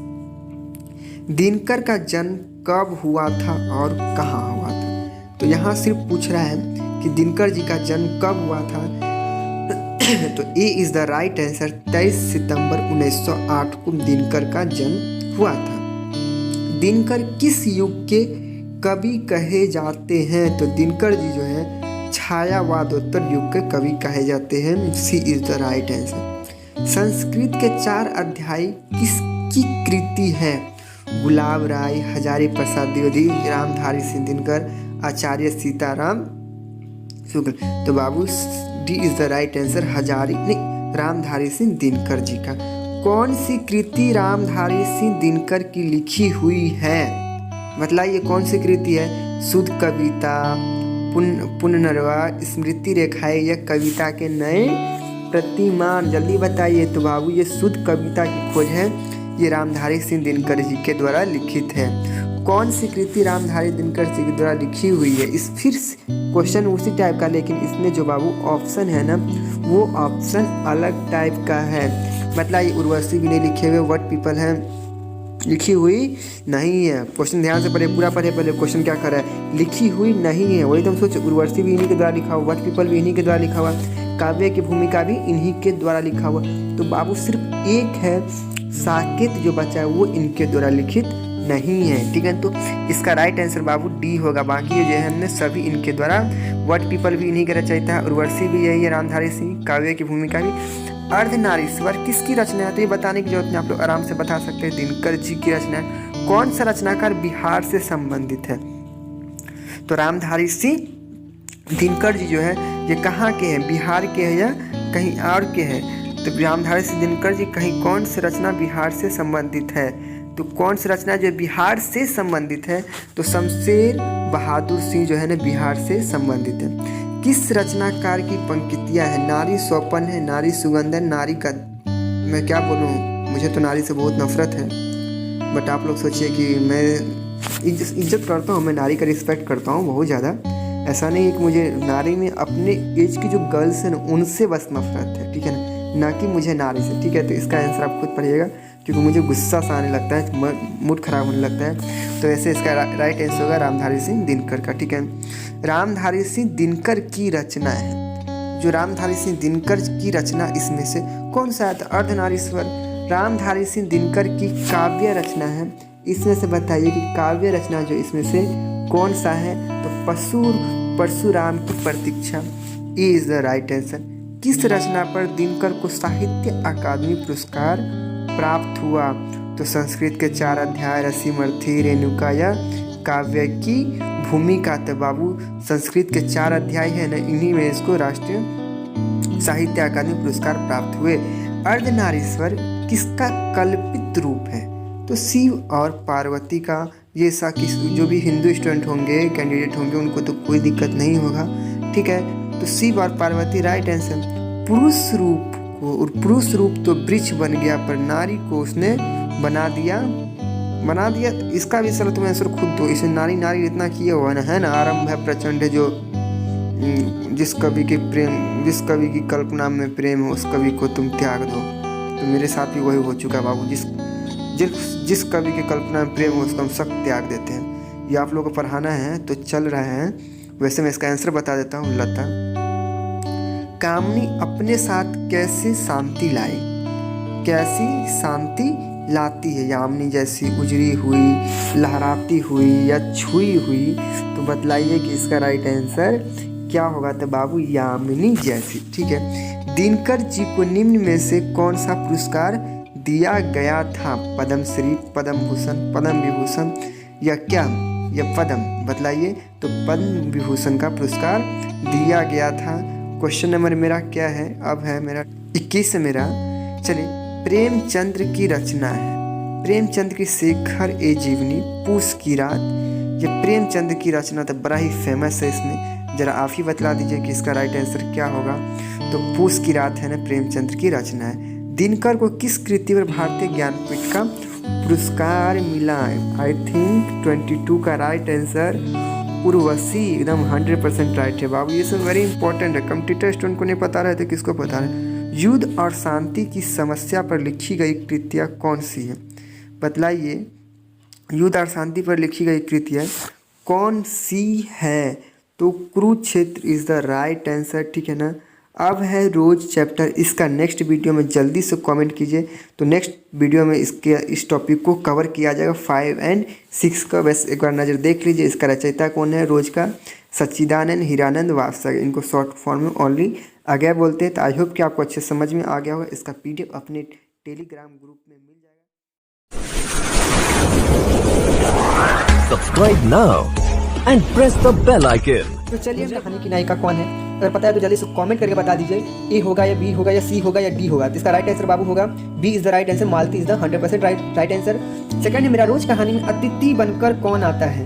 Speaker 1: दिनकर का जन्म कब हुआ था और कहाँ हुआ था? तो यहाँ सिर्फ पूछ रहा है कि दिनकर जी का जन्म कब हुआ था। तो A is the right answer. 23 सितंबर 1908 को दिनकर का जन्म हुआ था। दिनकर किस युग के कवि कहे जाते हैं? तो दिनकर जी जो है छायावादोत्तर युग के कवि कहे जाते हैं। C is the right answer. Sanskrit के 4 अध्याय किसकी कृति है? गुलाब राय, हजारी प्रसाद द्विवेदी, रामधारी सिंह दिनकर, आचार्य सीताराम शुक्ल। तो बाबू D is the right answer. Ramdhari Singh Dinkar ji का। कौन सी कृति रामधारी सिंह दिनकर की लिखी हुई है? मतलब ये कौन सी कृति है? शुद्ध कविता, पुनर्नवा, स्मृति रेखाएं या कविता के नए प्रतिमान? जल्दी बताइए। तो बाबू ये शुद्ध कविता की खोज है। ये रामधारी सिंह दिनकर जी के द्वारा लिखित है। कौन सी कृति रामधारी दिनकर जी के द्वारा लिखी हुई है? इस फिर क्वेश्चन उसी टाइप का, लेकिन इसमें जो बाबू ऑप्शन है ना, वो ऑप्शन अलग टाइप का है। मतलब ये उर्वशी भी नहीं लिखे हुए, व्हाट पीपल है लिखी हुई नहीं है। क्वेश्चन ध्यान से पढ़े, पूरा पढ़े। पहले क्वेश्चन क्या कर रहा है? लिखी हुई नहीं है। वही तुम सोचो, उर्वशी भी इन्हीं के द्वारा लिखा हुआ, व्हाट पीपल भी इन्हीं के द्वारा लिखा हुआ, काव्य की भूमिका भी इन्हीं के द्वारा लिखा हुआ। तो बाबू सिर्फ एक है साकेत जो बचा है वो इनके द्वारा लिखित नहीं है। ठीक है, तो इसका राइट आंसर बाबू डी होगा। बाकी जो है हमने सभी इनके द्वारा, व्हाट पीपल भी इन्हीं के रचयिता है, उर्वशी भी यही है, रामधारी सिंह, काव्य की भूमिका भी। अर्धनारीश्वर किसकी रचना है? तो ये बताने की जरूरत नहीं, आप लोग आराम से बता सकते हैं, दिनकर जी की रचना है। कौन सा रचनाकार बिहार से संबंधित है? तो रामधारी सिंह दिनकर जी जो है ये कहाँ के हैं? बिहार के हैं या कहीं और के हैं? तो रामधारी सिंह दिनकर जी कहीं कौन सी रचना बिहार से संबंधित है? तो कौन सी रचना जो बिहार से संबंधित है? तो शमशेर बहादुर सिंह जो है ना बिहार से संबंधित है। किस रचनाकार की पंक्तियाँ है? नारी स्वपन है, नारी सुगंध है, नारी का, मैं क्या बोलूँ, मुझे तो नारी से बहुत नफरत है। बट आप लोग सोचिए कि मैं इज्जत करता हूँ, मैं नारी का रिस्पेक्ट करता हूँ बहुत ज़्यादा। ऐसा नहीं है कि मुझे नारी में अपने एज की जो गर्ल्स हैं ना उनसे बस नफरत है, ठीक है ना कि मुझे नारी से। ठीक है, तो इसका आंसर आप खुद पढ़िएगा क्योंकि मुझे गुस्सा सा आने लगता है, मूड खराब होने लगता है। तो ऐसे इसका राइट आंसर होगा रामधारी सिंह दिनकर का। ठीक है, रामधारी सिंह दिनकर की रचना है, जो रामधारी सिंह दिनकर की रचना इसमें से कौन सा है? तो अर्धनारीश्वर रामधारी सिंह दिनकर की काव्य रचना है। इसमें से बताइए कि काव्य रचना जो इसमें से कौन सा है? तो परशुराम की प्रतीक्षा इज द राइट आंसर। किस रचना पर दिनकर को साहित्य अकादमी पुरस्कार प्राप्त हुआ? तो संस्कृत के 4 अध्याय, रसीमर्थी, रेणुका या काव्य की भूमिका। तो बाबू संस्कृत के 4 अध्याय है ना, इन्हीं में इसको राष्ट्रीय साहित्य अकादमी पुरस्कार प्राप्त हुए। अर्धनारीश्वर किसका कल्पित रूप है? तो शिव और पार्वती का। ये जो भी हिंदू स्टूडेंट होंगे, कैंडिडेट होंगे, उनको तो कोई दिक्कत नहीं होगा। ठीक है, तो शिव और पार्वती राइट आंसर। पुरुष रूप तो वृक्ष बन गया पर नारी को उसने बना दिया। इसका भी सर तुम आंसर खुद दो। इसे नारी नारी इतना किया हुआ है ना, आरंभ है प्रचंड, जो जिस कवि की कल्पना में प्रेम हो उस कवि को तुम त्याग दो। तो मेरे साथ भी वही हो चुका बाबू, जिस कवि की कल्पना में प्रेम हो उसको हम सब त्याग देते हैं। ये आप लोगों को पढ़ाना है तो चल रहा है। वैसे मैं इसका आंसर बता देता हूँ। लता कामनी अपने साथ कैसे शांति लाए? कैसी शांति लाती है? यामिनी जैसी उजड़ी हुई, लहराती हुई या छुई हुई? तो बतलाइए कि इसका राइट आंसर क्या होगा? तो बाबू यामिनी जैसी। ठीक है, दिनकर जी को निम्न में से कौन सा पुरस्कार दिया गया था? पद्मश्री, पद्म भूषण, पद्म विभूषण या क्या, या पद्म? बतलाइए। तो पद्म विभूषण का पुरस्कार दिया गया था। क्वेश्चन नंबर मेरा क्या है? अब है मेरा 21 मेरा। चलिए, प्रेमचंद्र की रचना है, प्रेमचंद की शेखर ए जीवनी, पूस की रात, ये प्रेमचंद की रचना था, बड़ा ही फेमस है। इसमें जरा आप ही बतला दीजिए कि इसका राइट आंसर क्या होगा। तो पूस की रात है ना, प्रेमचंद की रचना है। दिनकर को किस कृति पर भारतीय ज्ञानपीठ का पुरस्कार मिला है? आई थिंक 22 का राइट आंसर उर्वशी, एकदम 100% राइट है बाबू। ये सब वेरी इंपॉर्टेंट है, कंप्यूटर स्टूडेंट को नहीं पता रहे तो किसको पता है। युद्ध और शांति की समस्या पर लिखी गई कृतियाँ कौन सी है? बतलाइए, युद्ध और शांति पर लिखी गई कृतियाँ कौन सी है? तो Kurukshetra is the right answer, ठीक है ना। अब है रोज चैप्टर, इसका नेक्स्ट वीडियो में जल्दी से कमेंट कीजिए, तो नेक्स्ट वीडियो में इस टॉपिक को कवर किया जाएगा 5 और 6 का। बस एक बार नज़र देख लीजिए। इसका रचयिता कौन है रोज का? सच्चिदानंद हीरानंद वात्सल्य, इनको शॉर्ट फॉर्म में ओनली अगया बोलते हैं। तो आई होप कि आपको अच्छे समझ में आ गया होगा। इसका PDF अपने टेलीग्राम ग्रुप में मिल जाएगा।
Speaker 2: Subscribe now and press the bell icon.
Speaker 1: तो चलिए, कहानी की नायिका कौन है अगर पता है तो जल्दी से कमेंट करके बता दीजिए। ए होगा या बी होगा या सी होगा या डी होगा? तो इसका राइट आंसर बाबू होगा B is the right answer. Malati is the 100% right answer. Second है, मेरा रोज कहानी में अतिथि बनकर कौन आता है?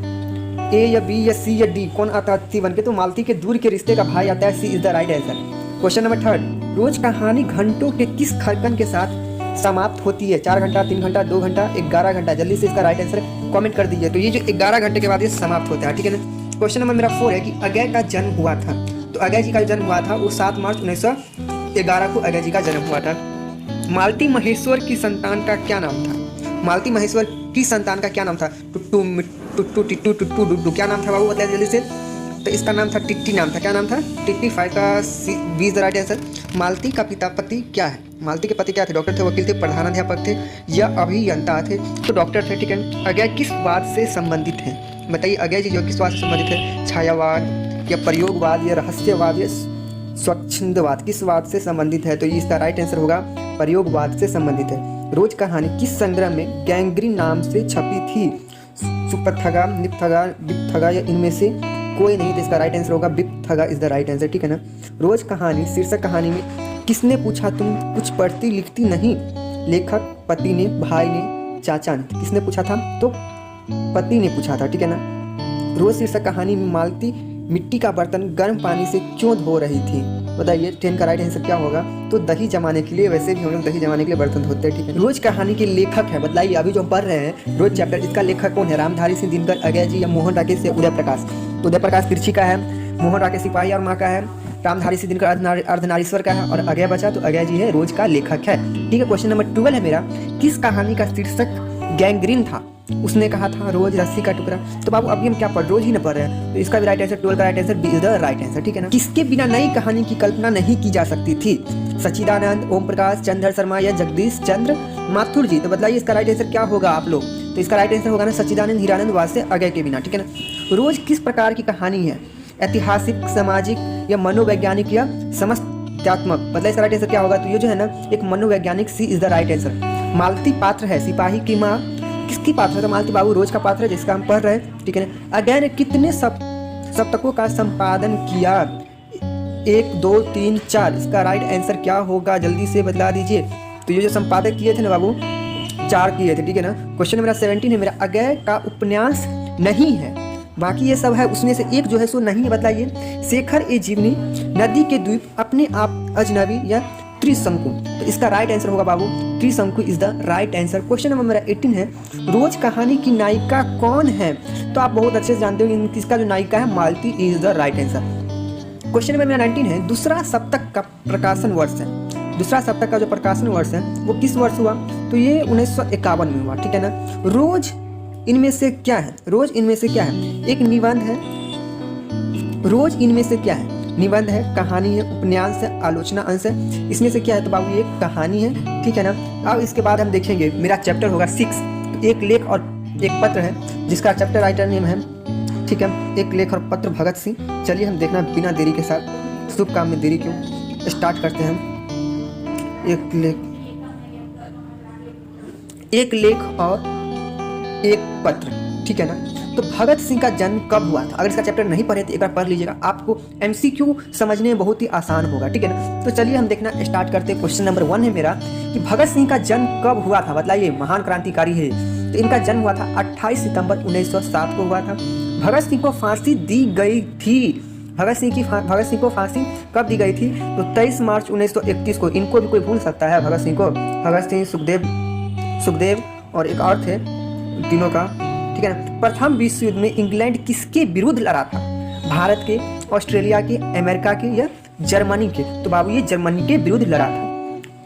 Speaker 1: ए या बी या सी या डी, कौन आता है अतिथि बनकर? तो मालती के दूर के रिश्ते का भाई आता है, C is the right answer. Question number 3, Roz कहानी घंटों के किस खरकन के साथ समाप्त होती है? 4 घंटा, 3 घंटा, 2 घंटा, 11 घंटा? जल्दी से इसका राइट आंसर कमेंट कर दीजिए। तो ये जो 11 घंटे के बाद ये समाप्त होता है, ठीक है ना। क्वेश्चन नंबर मेरा 4 है कि अगय का जन्म हुआ था। तो अगय जी का जन्म हुआ था वो 7 मार्च 1911 को अगय जी का जन्म हुआ था। मालती महेश्वर की संतान का क्या नाम था? मालती महेश्वर की संतान का क्या नाम था? टुट्टू टुट्टू टिट्टू टुट्टू डुड्डू, क्या नाम था बाबू? बताइए जल्दी से। तो इसका नाम था टिट्टी, नाम था। क्या नाम था? टिट्टी। 5 का B is the right answer. Malti का पति क्या है? मालती के पति क्या थे? डॉक्टर थे, वकील थे, प्रधानाध्यापक थे या अभियंता थे? तो डॉक्टर थे, ठीक है। अगय किस बात से संबंधित है? बताइए, अगय जी जो किस बात से संबंधित है? छायावाद या प्रयोगवाद या रहस्यवाद या स्वच्छंदवाद, किस बात से संबंधित है? तो ये इसका राइट आंसर होगा प्रयोगवाद से संबंधित है। रोज कहानी किस संग्रह में गैंग्रीन नाम से छपी थी? सुपथगा, निपथगा, डिपथगा या इनमें से कोई नहीं? तो इसका राइट आंसर होगा बिपथगा इज द राइट आंसर, ठीक है ना। रोज कहानी शीर्षक कहानी में किसने पूछा तुम कुछ पढ़ती लिखती नहीं? लेखक, पति ने, भाई ने, चाचा ने? किसने पूछा था? तो पति ने पूछा था, ठीक है ना। रोज शीर्षक कहानी में मालती मिट्टी का बर्तन गर्म पानी से क्यों धो रही थी? बताइए 10 का राइट आंसर क्या होगा? तो दही जमाने के लिए, वैसे भी हम लोग दही जमाने के लिए बर्तन धोते हैं, ठीक है। रोज कहानी के लेखक है, बताइए अभी जो हम पढ़ रहे हैं रोज चैप्टर, इसका लेखक कौन है? रामधारी सिंह दिनकर, अगय जी या मोहन राकेश या उदय प्रकाश? तो उदय प्रकाश तिरछी का है, मोहन राकेश सिपाही और माँ का है, रामधारी सिंह दिनकर अर्धनारीश्वर का है और अगय बचा तो अगय जी है रोज का लेखक है, ठीक है। क्वेश्चन नंबर 12 है मेरा, किस कहानी का शीर्षक गैंग्रीन था? उसने कहा था रोज रस्सी का टुकड़ा। तो बाबू अभी हम क्या पढ़, रोज ही ना पढ़ रहे हैं, तो इसका भी राइट आंसर 12 का right answer B is the right answer, ठीक है ना। किसके बिना नई कहानी की कल्पना नहीं की जा सकती थी? सच्चिदानंद, ओम प्रकाश, चंद्र शर्मा या जगदीश चंद्र माथुर जी? तो बताइए इसका राइट आंसर क्या होगा आप लोग? तो इसका राइट आंसर होगा ना सच्चिदानंद हीरानंद वात्सल्य अगय के बिना, ठीक है ना। रोज किस प्रकार की कहानी है? ऐतिहासिक, सामाजिक या मनोवैज्ञानिक या समस्यात्मक? बताइए इसका राइट आंसर क्या होगा? तो ये जो है ना एक मनोवैज्ञानिक, सी इज द राइट आंसर। मालती पात्र है, सिपाही की माँ किसकी पात्र है? तो मालती बाबू रोज का पात्र है जिसका हम पढ़ रहे हैं, ठीक है ना। अगय ने कितने सप्तकों का संपादन किया? 1, 2, 3, 4? इसका राइट आंसर क्या होगा? जल्दी से बतला दीजिए। तो ये जो संपादक किए थे ना बाबू 4 किए थे, ठीक है ना। क्वेश्चन मेरा 17 है मेरा, अगय का उपन्यास नहीं है, बाकी ये सब है, उसमें से एक जो है सो नहीं है। बताइए शेखर ए जीवनी, नदी के द्वीप, अपने आप अजनबी या त्रिशंकु? तो इसका राइट आंसर होगा बाबू Trishanku is the right answer. Question number मेरा 18 है, रोज कहानी की नायिका कौन है? तो आप बहुत अच्छे से जानते हो किसका जो नायिका है, Malti is the right answer. Question number मेरा 19 है, दूसरा सप्तक का प्रकाशन वर्ष है। दूसरा सप्तक का जो प्रकाशन वर्ष है वो किस वर्ष हुआ? तो ये 1951 में हुआ, ठीक है ना। रोज इनमें से क्या है? रोज इनमें से क्या है? एक निबंध है, रोज इनमें से क्या है? निबंध है, कहानी है, उपन्यास है, आलोचना अंश है? इसमें से क्या है? तो बाबू ये कहानी है, ठीक है ना। अब इसके बाद हम देखेंगे मेरा चैप्टर होगा 6, तो एक लेख और एक पत्र है जिसका चैप्टर राइटर नेम है, ठीक है, एक लेख और पत्र भगत सिंह। चलिए हम देखना बिना देरी के साथ, शुभ काम में देरी क्यों, स्टार्ट करते हैं। एक लेख और एक पत्र, ठीक है ना। तो भगत सिंह का जन्म कब हुआ था? अगर इसका चैप्टर नहीं पढ़े तो एक बार पढ़ लीजिएगा, आपको MCQ समझने में बहुत ही आसान होगा, ठीक है ना। तो चलिए हम देखना स्टार्ट करते हैं। क्वेश्चन नंबर 1 है मेरा कि भगत सिंह का जन्म कब हुआ था? बताइए, महान क्रांतिकारी है। तो इनका जन्म हुआ था 28 सितंबर 1907 को हुआ था। भगत सिंह को फांसी दी गई थी। भगत सिंह को फांसी कब दी गई थी? तो 23 मार्च 1931 को। इनको भी कोई भूल सकता है भगत सिंह को? भगत सिंह, सुखदेव और एक और थे, तीनों का, ठीक है ना। प्रथम विश्व युद्ध में इंग्लैंड किसके विरुद्ध लड़ा था? भारत के, ऑस्ट्रेलिया के, अमेरिका के या जर्मनी के? तो बाबू ये जर्मनी के विरुद्ध लड़ा था।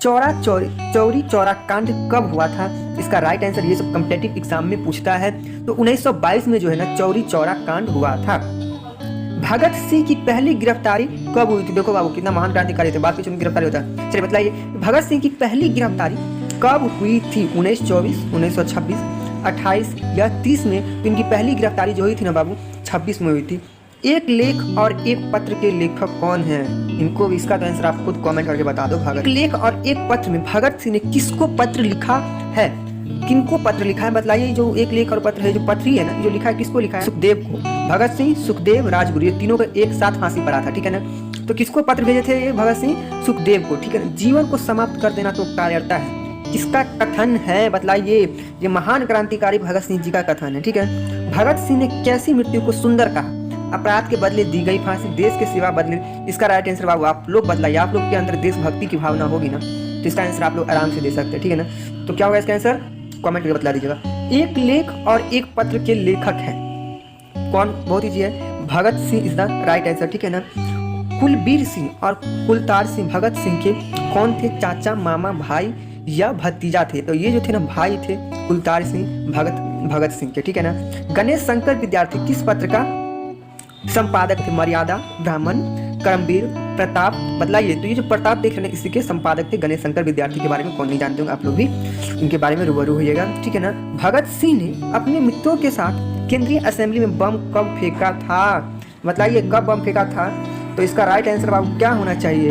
Speaker 1: चौरी चौरा कांड कब हुआ था? इसका राइट आंसर, ये सब कॉम्पिटिटिव एग्जाम में पूछता है, तो 1922 में जो है ना चौरी चौरा कांड हुआ था। भगत सिंह की पहली गिरफ्तारी कब हुई थी? देखो बाबू कितना महान क्रांतिकारी थे, बाकी में गिरफ्तारी होता है। चलिए बताइए, भगत सिंह की पहली गिरफ्तारी कब हुई थी? 1924, 1926, 28 या 30 में? तो इनकी पहली गिरफ्तारी जो हुई थी ना बाबू 26 में हुई थी। एक लेख और एक पत्र के लेखक कौन हैं? इनको इसका तो आंसर आप खुद कमेंट करके बता दो। भगत लेख और एक पत्र में भगत सिंह ने किसको पत्र लिखा है? किनको पत्र लिखा है बताइए? जो एक लेख और पत्र है, जो पत्री है ना, जो लिखा है, किसको लिखा है? सुखदेव को। भगत सिंह, सुखदेव, राजगुरु, ये तीनों को एक साथ फांसी पड़ा था, ठीक है ना। तो किसको पत्र भेजे थे ये भगत सिंह? सुखदेव को, ठीक है ना। जीवन को समाप्त कर देना तो कायरता है, किसका कथन है बताइए? ये महान क्रांतिकारी भगत सिंह जी का कथन है, ठीक है। भगत सिंह ने कैसी मृत्यु को सुंदर कहा? अपराध के बदले दी गई फांसी, देश के सेवा बदले? इसका राइट आंसर बाबू आप लोग बताइए। आप लोग के अंदर देशभक्ति की भावना होगी ना, तो इसका आंसर आप लोग आराम से दे सकते हैं, ठीक है ना। तो क्या होगा इसका आंसर? कमेंट करके बता दीजिएगा। एक लेख और एक पत्र के लेखक हैं कौन? बहुत ईजी है, Bhagat Singh is the right answer, ठीक है ना। कुलबीर सिंह और कुलतार सिंह भगत सिंह के कौन थे? चाचा, मामा, भाई या भतीजा थे? तो ये जो थे ना भाई थे, कुलतार सिंह भगत सिंह के, ठीक है ना। गणेश शंकर विद्यार्थी किस पत्र का संपादक थे? मर्यादा, ब्राह्मण, करमवीर, प्रताप? बतलाइए। तो ये जो प्रताप देख रहे हैं इसी के संपादक थे। गणेश शंकर विद्यार्थी के बारे में कौन नहीं जानते होंगे, आप लोग भी इनके बारे में रूबरू होइएगा, ठीक है ना। भगत सिंह ने अपने मित्रों के साथ केंद्रीय असेंबली में बम कब फेंका था? बताइए कब बम फेंका था? तो इसका राइट आंसर बाबू क्या होना चाहिए?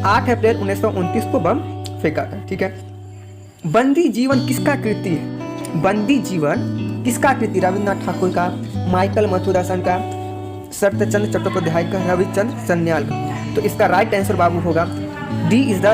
Speaker 1: 8 अप्रैल 1929 को बम फेंका था, ठीक है। बंदी जीवन किसका कृति है? बंदी जीवन किसका कृति? रविन्द्रनाथ ठाकुर का, माइकल मधुसूदन का, शरतचंद्र चट्टोपाध्याय का, रविचंद्र सन्याल का? तो इसका राइट आंसर बाबू होगा D is the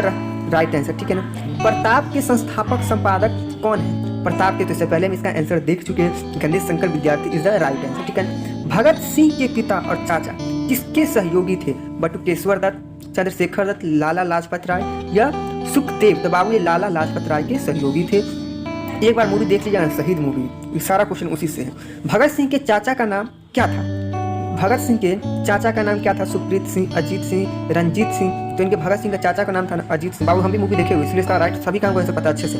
Speaker 1: right answer, ठीक है ना। प्रताप के संस्थापक संपादक कौन है? प्रताप के, तो इससे पहले हम इसका आंसर देख चुके हैं। गणेश शंकर विद्यार्थी इज द राइट आंसर, ठीक है। भगत सिंह के पिता और चाचा किसके सहयोगी थे? बटुकेश्वर दत्त, चंद्रशेखर दत्त, लाला लाजपत राय या सुखदेव? तो बाबू ये लाला लाजपत राय के सहयोगी थे। एक बार मूवी देख लीजिएगा, शहीद मूवी, सारा क्वेश्चन उसी से है। भगत सिंह के चाचा का नाम क्या था? भगत सिंह के चाचा का नाम क्या था? सुप्रीत सिंह, अजीत सिंह, रंजीत सिंह? तो इनके भगत सिंह का चाचा का नाम था ना अजीत सिंह। बाबू हम भी मूवी देखे हुए, इसलिए इसका राइट सभी का हमको पता अच्छे से।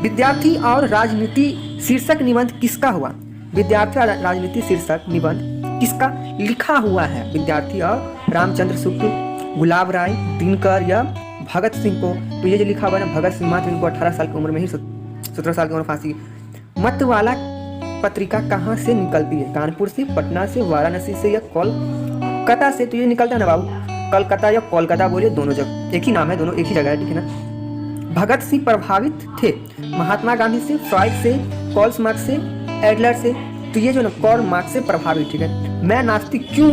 Speaker 1: विद्यार्थी और राजनीति शीर्षक निबंध किसका हुआ? विद्यार्थी और राजनीति शीर्षक निबंध किसका लिखा हुआ है? विद्यार्थी और रामचंद्र शुक्ल, गुलाब राय, दिनकर या भगत सिंह को? तो ये जो लिखा हुआ है ना भगत सिंह, मात्र इनको 18 साल की उम्र में ही 17 साल की उम्र फांसी। मतवाला पत्रिका कहाँ से निकलती है? कानपुर से, पटना से, वाराणसी से या कोलकाता से? तो ये निकलता है ना बाबू कलकत्ता या कोलकाता, बोलिए, दोनों जगह एक ही नाम है, दोनों एक ही जगह है, ठीक है ना। भगत सिंह प्रभावित थे महात्मा गांधी से, फ्रॉइड से, कार्ल मार्क्स से, एडलर से? तो ये जो ना कार्ल मार्क्स से प्रभावित, ठीक है। मैं नास्तिक क्यों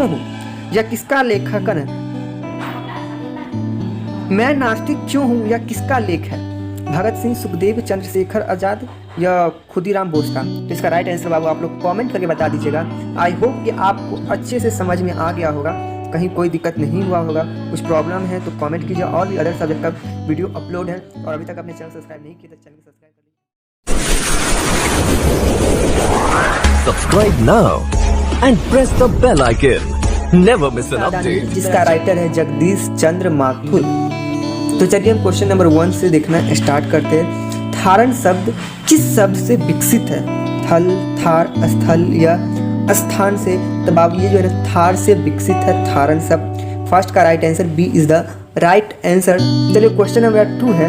Speaker 1: हूँ या किसका लेखकन है? मैं नास्तिक क्यों हूँ या किसका लेख है? भगत सिंह, सुखदेव, चंद्रशेखर आजाद या खुदीराम बोस का? तो इसका राइट आंसर बाबू आप लोग कमेंट करके बता दीजिएगा। आई होप कि आपको अच्छे से समझ में आ गया होगा, कहीं कोई दिक्कत नहीं हुआ होगा, कुछ प्रॉब्लम है तो कमेंट कीजिए। और भी अदर सब्जेक्ट का वीडियो अपलोड है, और अभी तक अपने चैनल सब्सक्राइब नहीं किया तो चैनल सब्सक्राइब कर लीजिए।
Speaker 2: Subscribe now and press the bell icon. Never miss an update.
Speaker 1: जिसका राइटर है जगदीश चंद्र माथुर। तो चलिए हम क्वेश्चन नंबर 1 से देखना स्टार्ट करते हैं। थारण शब्द किस शब्द से विकसित है? थल, थार, स्थल या स्थान से? तो बाबू ये जो है ना थार से विकसित है थारण शब्द। फर्स्ट का right answer B is the right answer. चलिए क्वेश्चन नंबर 2 है,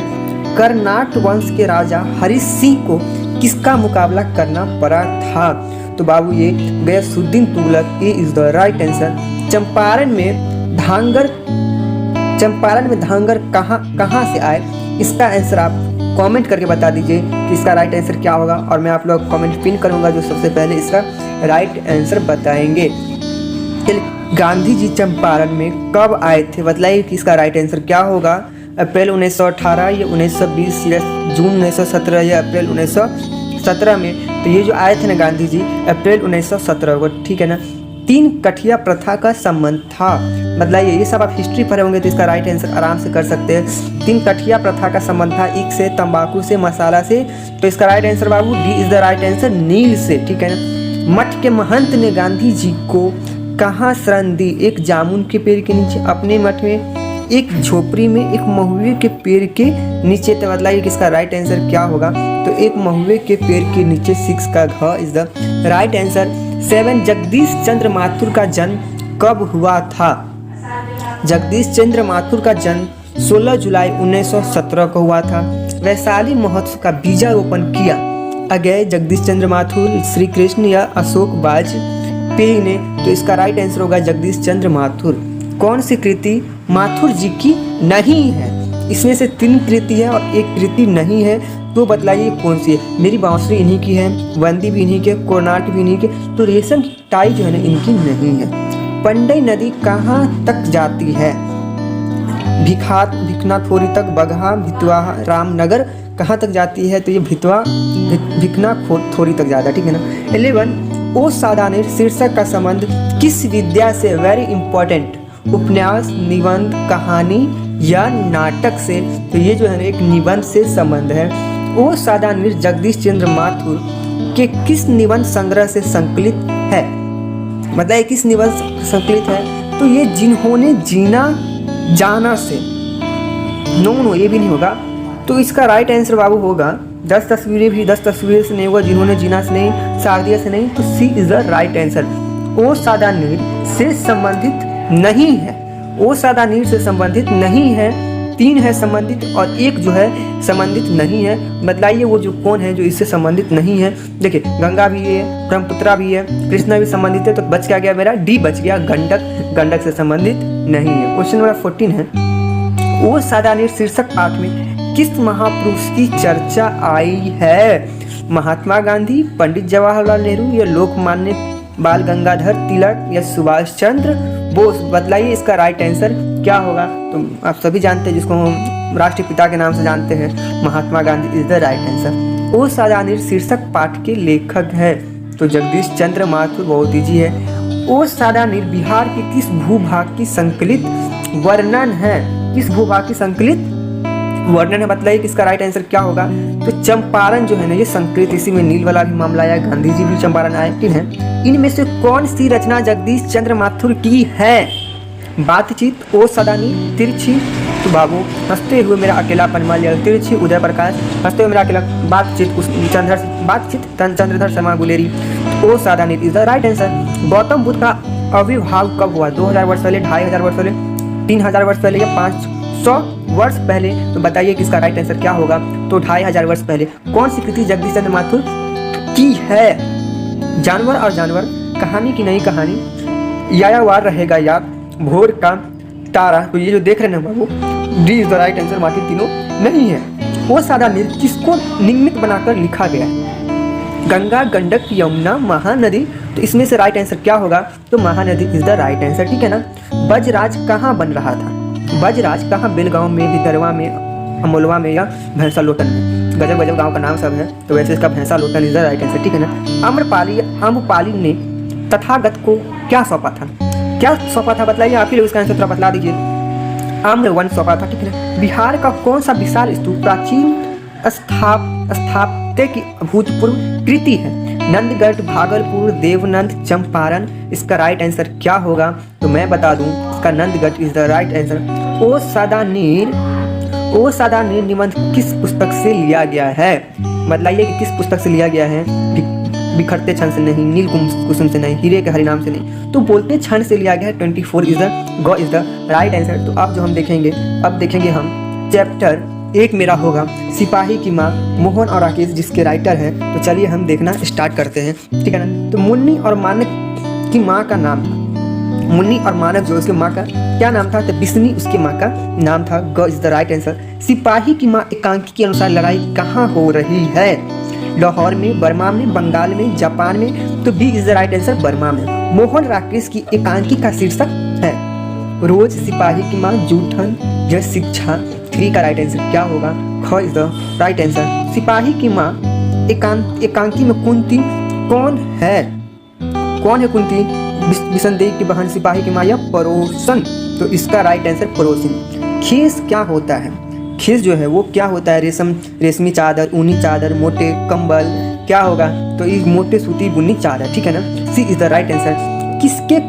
Speaker 1: कर्नाट वंश के राजा हरि सिंह को किसका मुकाबला करना पड़ा था? तो बाबू ये Ghiyasuddin Tughlaq, A is the right answer. Champaran में धांगर कहाँ से आए? इसका आंसर आप कमेंट करके बता दीजिए कि इसका राइट आंसर क्या होगा, और मैं आप लोग कमेंट पिन करूँगा जो सबसे पहले इसका राइट आंसर बताएंगे। चलिए, गांधी जी चंपारण में कब आए थे, बताइए कि इसका राइट आंसर क्या होगा। अप्रैल 1918 या 1920 या जून 1917 या अप्रैल 1917 में। तो ये जो आए थे ना गांधी जी, अप्रैल 1917 को, ठीक है ना। 3 कठिया प्रथा का संबंध था, बताइए। ये सब आप हिस्ट्री पढ़े होंगे तो इसका राइट आंसर आराम से कर सकते हैं। 3 कठिया प्रथा का संबंध था, ईख से, तंबाकू से, मसाला से। तो इसका राइट आंसर बाबू D is the right answer, नील से, ठीक है ना। मठ के महंत ने गांधी जी को कहाँ शरण दी, एक जामुन के पेड़ के नीचे अपने मठ में, एक झोपड़ी में, एक महुए के पेड़ के नीचे। तो बताइए कि इसका राइट आंसर क्या होगा। तो एक महुए के पेड़ के नीचे, 6 का घ is the right answer. 7 Jagdish Chandra Mathur का जन्म कब हुआ था। जगदीश चंद्र माथुर का जन्म 16 जुलाई 1917 को हुआ था। वैशाली महोत्सव का बीजारोपण किया अगय जगदीश चंद्र माथुर, श्री कृष्ण या अशोक वाजपेयी ने। तो इसका राइट आंसर होगा जगदीश चंद्र माथुर। कौन सी कृति माथुर जी की नहीं है, इसमें से 3 कृति है और 1 कृति नहीं है, तो बतलाइए कौन सी है। मेरी बांसुरी इन्हीं की है, बंदी भी इन्हीं के, कोर्नाट भी इन्हीं के। तो रेशम की टाई जो है ना इनकी नहीं है। पंडई नदी कहाँ तक जाती है, भिखनाथोरी तक, बगहा, भितवा, रामनगर कहाँ तक जाती है। तो ये भिखनाथोरी तक जाता है, ठीक है ना। 11 ओ सादानेर शीर्षक का संबंध किस विद्या से, वेरी इंपॉर्टेंट, उपन्यास, निबंध, कहानी या नाटक से। तो ये जो है ना एक निबंध से संबंध है। ओ सादानीर जगदीश चंद्र माथुर के किस निबंध संग्रह से संकलित है, मतलब किस निबंध संकलित है। तो ये जिन्होंने जीना जाना से, नो ये भी नहीं होगा। तो इसका राइट आंसर बाबू होगा 10 तस्वीरें भी, 10 तस्वीरें से नहीं होगा, जिन्होंने जीना से नहीं, शारदिया से नहीं। तो C is the right answer. O सादानीर से संबंधित नहीं है, ओ सादानीर से संबंधित नहीं है। 3 है संबंधित और 1 जो है संबंधित नहीं है। बतलाइए वो जो कौन है जो इससे संबंधित नहीं है। देखिए, गंगा भी है, ब्रह्मपुत्रा भी है, कृष्णा भी संबंधित है। तो बच क्या गया मेरा, डी बच गया, गंडक से संबंधित नहीं है। क्वेश्चन नंबर 14 है, ओ सादानीर शीर्षक पाठ में किस महापुरुष की चर्चा आई है। महात्मा गांधी, पंडित जवाहरलाल नेहरू या लोकमान्य बाल गंगाधर तिलक या सुभाष चंद्र बोस। बतलाइए इसका राइट आंसर क्या होगा। तो आप सभी जानते हैं, जिसको हम राष्ट्रपिता के नाम से जानते हैं, Mahatma Gandhi is the right answer. O Sadanira शीर्षक पाठ के लेखक है तो जगदीश चंद्र माथुर बहुत ईजी है। ओ सादानीर बिहार के किस भूभाग की संकलित वर्णन है, किस भूभाग की संकलित वर्णन है। बताइए कि इसका राइट आंसर क्या होगा। तो चंपारण जो है ना ये संकलित, इसी में नील वाला भी मामला आया, गांधी जी भी चंपारण आए, ठीक है। इनमें से कौन सी रचना जगदीश चंद्र माथुर की है। बातचीत, ओ सदानी, तिरछी, तो बाबू हंसते हुए मेरा अकेलापन मान लिया, तिरछी, उदय प्रकाश, हंसते हुए मेरा अकेला, बातचीत Chandradhar Sharma Guleri, O Sadani is the right answer. Gautam Buddha का आविर्भाव कब हुआ, 2000 वर्ष पहले, 2500 वर्ष पहले, 3000 वर्ष पहले या 500 वर्ष पहले। तो बताइए कि इसका राइट आंसर क्या होगा। तो 2500 वर्ष पहले। कौन सी कृति जगदीश चंद्र माथुर की है। जानवर और जानवर, कहानी की नई कहानी, यायावार रहेगा याद, भोर का तारा। तो ये जो देख रहे हैं बाबू, D is the right answer, बाकी तीनों नहीं है। वो सादानीर किसको निमित्त बनाकर लिखा गया है। गंगा, गंडक, यमुना, महानदी। तो इसमें से राइट आंसर क्या होगा। तो Mahanadi is the right answer, ठीक है ना। बजराज कहाँ बन रहा था। बजराज कहाँ, बेलगांव में, भितरवा में, अमोलवा में या भैंसा लोटन में। गजब गजब गांव का नाम सब है, तो वैसे इसका भैंसा Lotan is the right answer, ठीक है ना। आम्रपाली ने तथागत को क्या सौंपा था, क्या सौंपा था बताइए। आप ही लोग इसका आंसर थोड़ा बतला दीजिए। आम्रवन सौंपा था, ठीक है ना। बिहार का कौन सा विशाल स्तूप प्राचीन स्थापत्य की अभूतपूर्व कृति है। नंदगढ़, भागलपुर, देवनंद, चंपारण। इसका राइट आंसर क्या होगा। तो मैं बता दूं, इसका Nandgarh is the right answer. O Sadanira निबंध किस पुस्तक से लिया गया है। बताइए कि किस पुस्तक से लिया गया है। बिखरते क्षण से नहीं, नील कुसुम से नहीं, हीरे के हरिनाम से नहीं। तो बोलते क्षण से लिया गया है। 24 इज द राइट आंसर। तो अब जो हम देखेंगे, अब देखेंगे हम चैप्टर 1 मेरा होगा सिपाही की माँ, मोहन और राकेश जिसके राइटर हैं। तो चलिए हम देखना स्टार्ट करते हैं, ठीक है ना। तो मुन्नी और मानक की माँ का नाम था मुन्नी और मानक जो उसके माँ का क्या नाम था, तो बिस्नी उसकी माँ का नाम था। ग इज द राइट आंसर। सिपाही की माँ एकांकी के अनुसार लड़ाई कहाँ हो रही है, लाहौर में, बर्मा में, बंगाल में, जापान में, तो B is the right answer, Burma में। मोहन राकेश की एकांकी का शीर्षक है रोज, सिपाही की माँ, जूठन, यह शिक्षा। 3 का राइट आंसर क्या होगा, ख इज द राइट आंसर। सिपाही की माँ एकांकी में कुंती कौन है, कौन है कुंती, बिसनदेव की बहन, सिपाही की माँ या परोसन, तो इसका राइट आंसर परोसिन। खेस क्या होता है, खेस जो है वो क्या होता है, रेशमी चादर, ऊनी चादर, मोटे कंबल, क्या होगा, तो ये मोटे सूती बुनी चादर, ठीक है ना। C is the right answer. किसके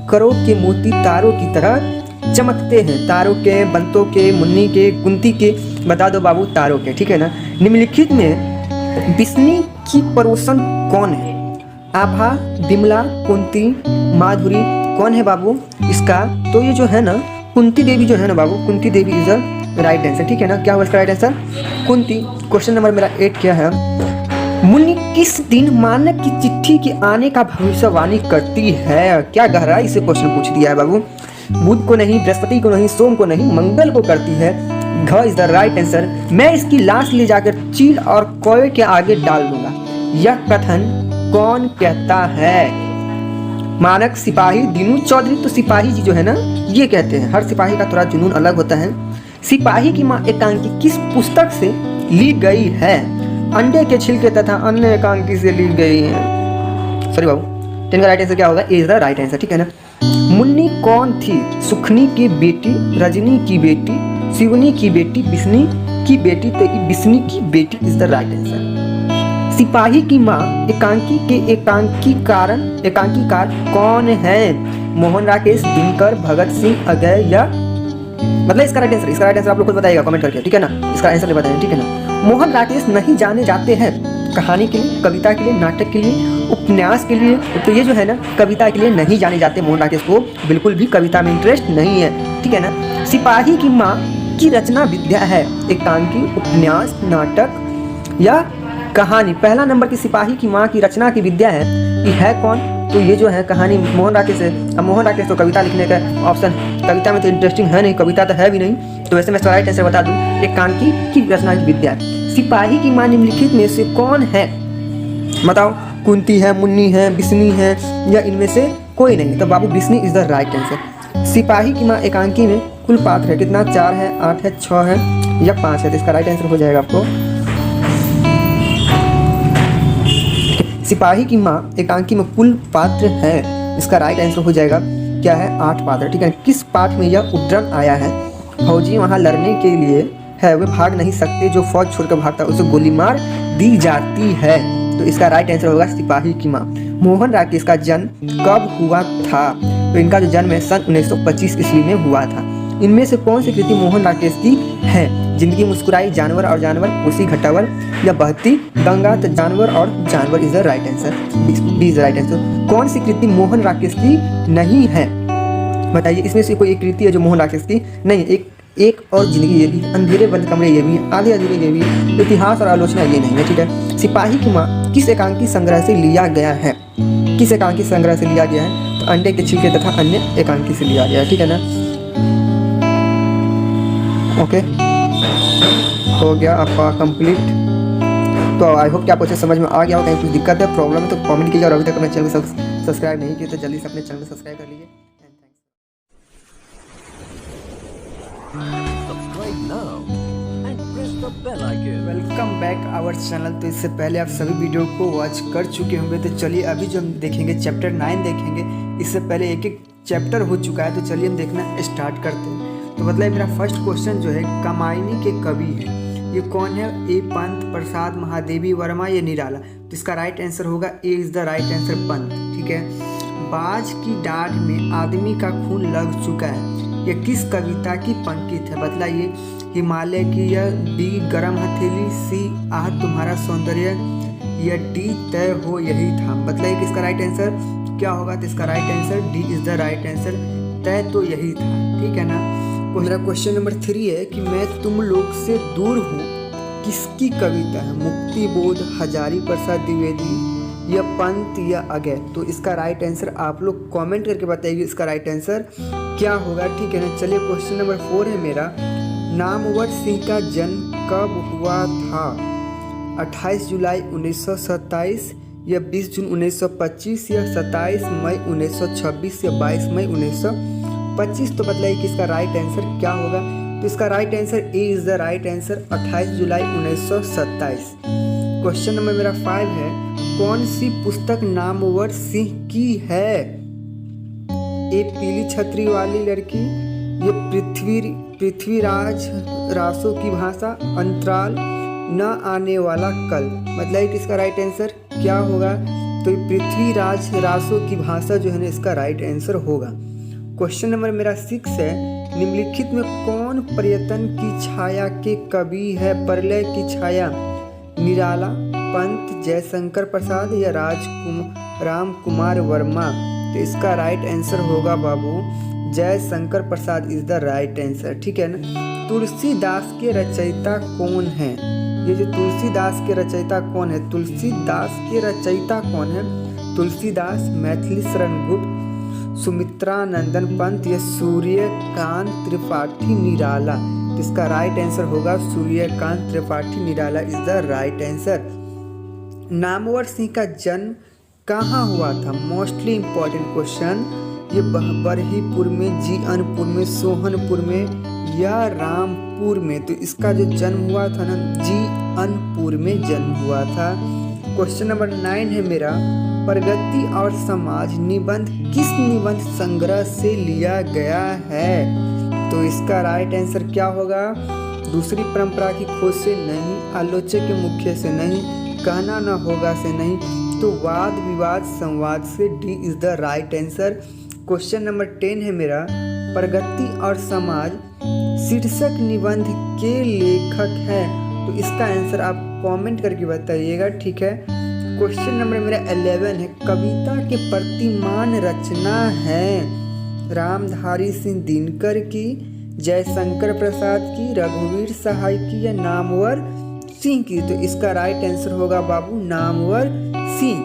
Speaker 1: करों के मोती तारों की तरह चमकते हैं, तारों के, बंतों के, मुन्नी के, कुंती के, बता दो बाबू, तारों के, ठीक है ना। निम्नलिखित में बिस्नी की परोसन कौन है, आभा, बिमला, कुंती, माधुरी, कौन है बाबू इसका, तो ये जो है ना कुंती देवी जो है ना बाबू, कुंती देवी इज द राइट आंसर, ठीक है ना। क्या हुआ इसका right answer, Kunti. Question number मेरा 8 क्या है, मुन्नी किस दिन मानक की चिट्ठी के आने का भविष्यवाणी करती है, क्या गहराई से क्वेश्चन पूछ दिया है बाबू। बुध को नहीं, बृहस्पति को नहीं, सोम को नहीं, मंगल को करती है। घ इज द राइट आंसर। मैं इसकी लाश ले जाकर चील और कौवे के आगे डाल दूंगा, यह कथन कौन कहता है, मानक, सिपाही, दीनू चौधरी, तो सिपाही जी जो है ना ये कहते हैं। हर सिपाही का थोड़ा जुनून अलग होता है। सिपाही की माँ एकांकी किस पुस्तक से ली गई है, अंडे के छिलके तथा अन्य एकांकी से ली गई है। सॉरी बाबू, 10 का राइट आंसर क्या होगा, A is the right answer, ठीक है ना। मुन्नी कौन थी, सुखनी की बेटी, रजनी की बेटी, शिवनी की बेटी, बिस्नी की बेटी, तो बिस्नी की बेटी इज द राइट आंसर। सिपाही की माँ एकांकी के एकांकीकार कौन है, मोहन राकेश, दिनकर, भगत सिंह, अजय या, मतलब इसका राइट आंसर आप लोग खुद बताइएगा कमेंट करके, ठीक है ना। इसका आंसर बताइए, ठीक है ना। मोहन राकेश नहीं जाने जाते हैं कहानी के लिए, कविता के लिए, नाटक के लिए, उपन्यास के लिए, तो ये जो है ना कविता के लिए नहीं जाने जाते। मोहन राकेश को बिल्कुल भी कविता में इंटरेस्ट नहीं है, ठीक है ना। सिपाही की माँ की रचना विद्या है एकांकी, उपन्यास, नाटक या कहानी। पहला नंबर की सिपाही की माँ की रचना की विद्या है, ये है कौन, तो ये जो है कहानी मोहन राकेश है। अब मोहन राकेश तो कविता लिखने का ऑप्शन, कविता में तो इंटरेस्टिंग है नहीं, कविता तो है भी नहीं, तो वैसे मैं इसका राइट आंसर बता दूं, एकांकी की रचना की विद्या। सिपाही की माँ निम्नलिखित में से कौन है, बताओ, कुंती है, मुन्नी है, बिस्नी है या इनमें से कोई नहीं, तो बाबू बिस्नी इज द राइट आंसर। सिपाही की माँ एकांकी में कुल पात्र है कितना, 4 है, 8 है, 6 है या 5 है, तो इसका राइट आंसर हो जाएगा आपको, सिपाही की माँ एकांकी में कुल पात्र है, इसका राइट आंसर हो जाएगा क्या है, 8 पात्र, ठीक है। किस पाठ में यह उद्धरण आया है, फौजी वहाँ लड़ने के लिए है, वे भाग नहीं सकते, जो फौज छोड़कर भागता उसे गोली मार दी जाती है, तो इसका राइट आंसर होगा सिपाही की माँ। मोहन राकेश का जन्म कब हुआ था, तो इनका जो जन्म है सन 1925 ईस्वी में हुआ था। इनमें से कौन सी कृति मोहन राकेश की है, जिंदगी मुस्कुराई, जानवर और जानवर, कोसी घटावर या बहती गंगा, तो जानवर और जानवर is the right answer, B is the right answer. कौन सी कृति मोहन राकेश की नहीं है, बताइए, इसमें से कोई एक कृति है जो मोहन राकेश की नहीं, एक और जिंदगी ये भी, अंधेरे बंद कमरे ये भी, आधे अधूरे ये भी, इतिहास और आलोचना ये नहीं है, ठीक है। सिपाही की माँ किस एकांकी संग्रह से लिया गया है, किस एकांकी संग्रह से लिया गया है, तो अंडे के छिलके तथा अन्य एकांकी से लिया गया है, ठीक है ना। ओके, हो गया आपका कंप्लीट। तो आई होप कि आपको समझ में आ गया हो, कहीं कुछ दिक्कत है, प्रॉब्लम है तो कमेंट कीजिए, और अभी तक अपने चैनल को सब्सक्राइब नहीं किया तो जल्दी से अपने चैनल को सब्सक्राइब कर लीजिए।
Speaker 2: Subscribe now and press the bell icon.
Speaker 1: Welcome back our channel. तो इससे पहले आप सभी वीडियो को वॉच कर चुके होंगे, तो चलिए अभी जो हम देखेंगे चैप्टर 9 देखेंगे। इससे पहले एक एक चैप्टर हो चुका है, तो चलिए हम देखना स्टार्ट करते हैं। तो मतलब मेरा फर्स्ट क्वेश्चन जो है, कामायनी के कवि है, ये कौन है, ए पंत, प्रसाद, महादेवी वर्मा या निराला, तो इसका राइट आंसर होगा A is the right answer, Pant, ठीक है। बाज की डाढ़ में आदमी का खून लग चुका है, यह किस कविता की पंक्ति है, बतलाइए। हिमालय की, या बी गरम हथेली, सी आह तुम्हारा सौंदर्य, या डी तय हो यही था, बतलाइए कि इसका राइट आंसर क्या होगा, तो इसका right answer D is the right answer, तय तो यही था, ठीक है ना। मेरा क्वेश्चन नंबर 3 है कि मैं तुम लोग से दूर हूँ किसकी कविता है, मुक्ति बोध, हजारी प्रसाद द्विवेदी या पंत या अगय। तो इसका राइट आंसर आप लोग कमेंट करके बताइए इसका राइट आंसर क्या होगा, ठीक है ना। चलिए क्वेश्चन नंबर 4 है मेरा, नामवर सिंह का जन्म कब हुआ था? 28 जुलाई 1927 या 20 जून 1925 या 27 मई 1926 या 22 मई 1925। तो बताइए कि इसका राइट आंसर क्या होगा? तो इसका right answer A is the right answer, 28 July 1927। Question number मेरा 5 है, कौन सी पुस्तक नामवर सिंह की है? ए पीली छतरी वाली लड़की, ये पृथ्वीराज रासो की भाषा, अंतराल, न आने वाला कल। मतलब कि इसका राइट आंसर क्या होगा? तो पृथ्वीराज रासो की भाषा जो है ना इसका राइट आंसर होगा। क्वेश्चन नंबर मेरा 6 है, निम्नलिखित में कौन पर्यटन की छाया के कवि है? प्रलय की छाया, निराला, पंत, जयशंकर प्रसाद या राम कुमार वर्मा। तो इसका राइट आंसर होगा बाबू Jaishankar Prasad is the right answer, ठीक है ना। तुलसीदास के रचयिता कौन है? ये जो तुलसीदास के रचयिता कौन है? तुलसीदास के रचयिता कौन है? तुलसीदास, मैथिली शरण गुप्त, सुमित्रा नंदन पंत या सूर्यकांत त्रिपाठी निराला। तो इसका राइट आंसर होगा Suryakant Tripathi Nirala is the right answer. Namvar Singh का जन्म कहाँ हुआ था? Mostly important question. ये बरहीपुर में, जीअनपुर में, सोहनपुर में या रामपुर में। तो इसका जो जन्म हुआ था ना, जीअनपुर में जन्म हुआ था। क्वेश्चन नंबर 9 है मेरा, प्रगति और समाज निबंध किस निबंध संग्रह से लिया गया है? तो इसका राइट आंसर क्या होगा? दूसरी परंपरा की खोज से नहीं, आलोचक के मुख्य से नहीं, कहना न होगा से नहीं, तो वाद विवाद संवाद से। D is the right answer. Question number 10 है मेरा, प्रगति और समाज शीर्षक निबंध के लेखक है। तो इसका आंसर आप कमेंट करके बताइएगा, ठीक है। क्वेश्चन नंबर मेरा 11 है, कविता के प्रतिमान रचना है रामधारी सिंह दिनकर की, जयशंकर प्रसाद की, रघुवीर सहाय की या नामवर सिंह की। तो इसका राइट आंसर होगा बाबू नामवर सिंह।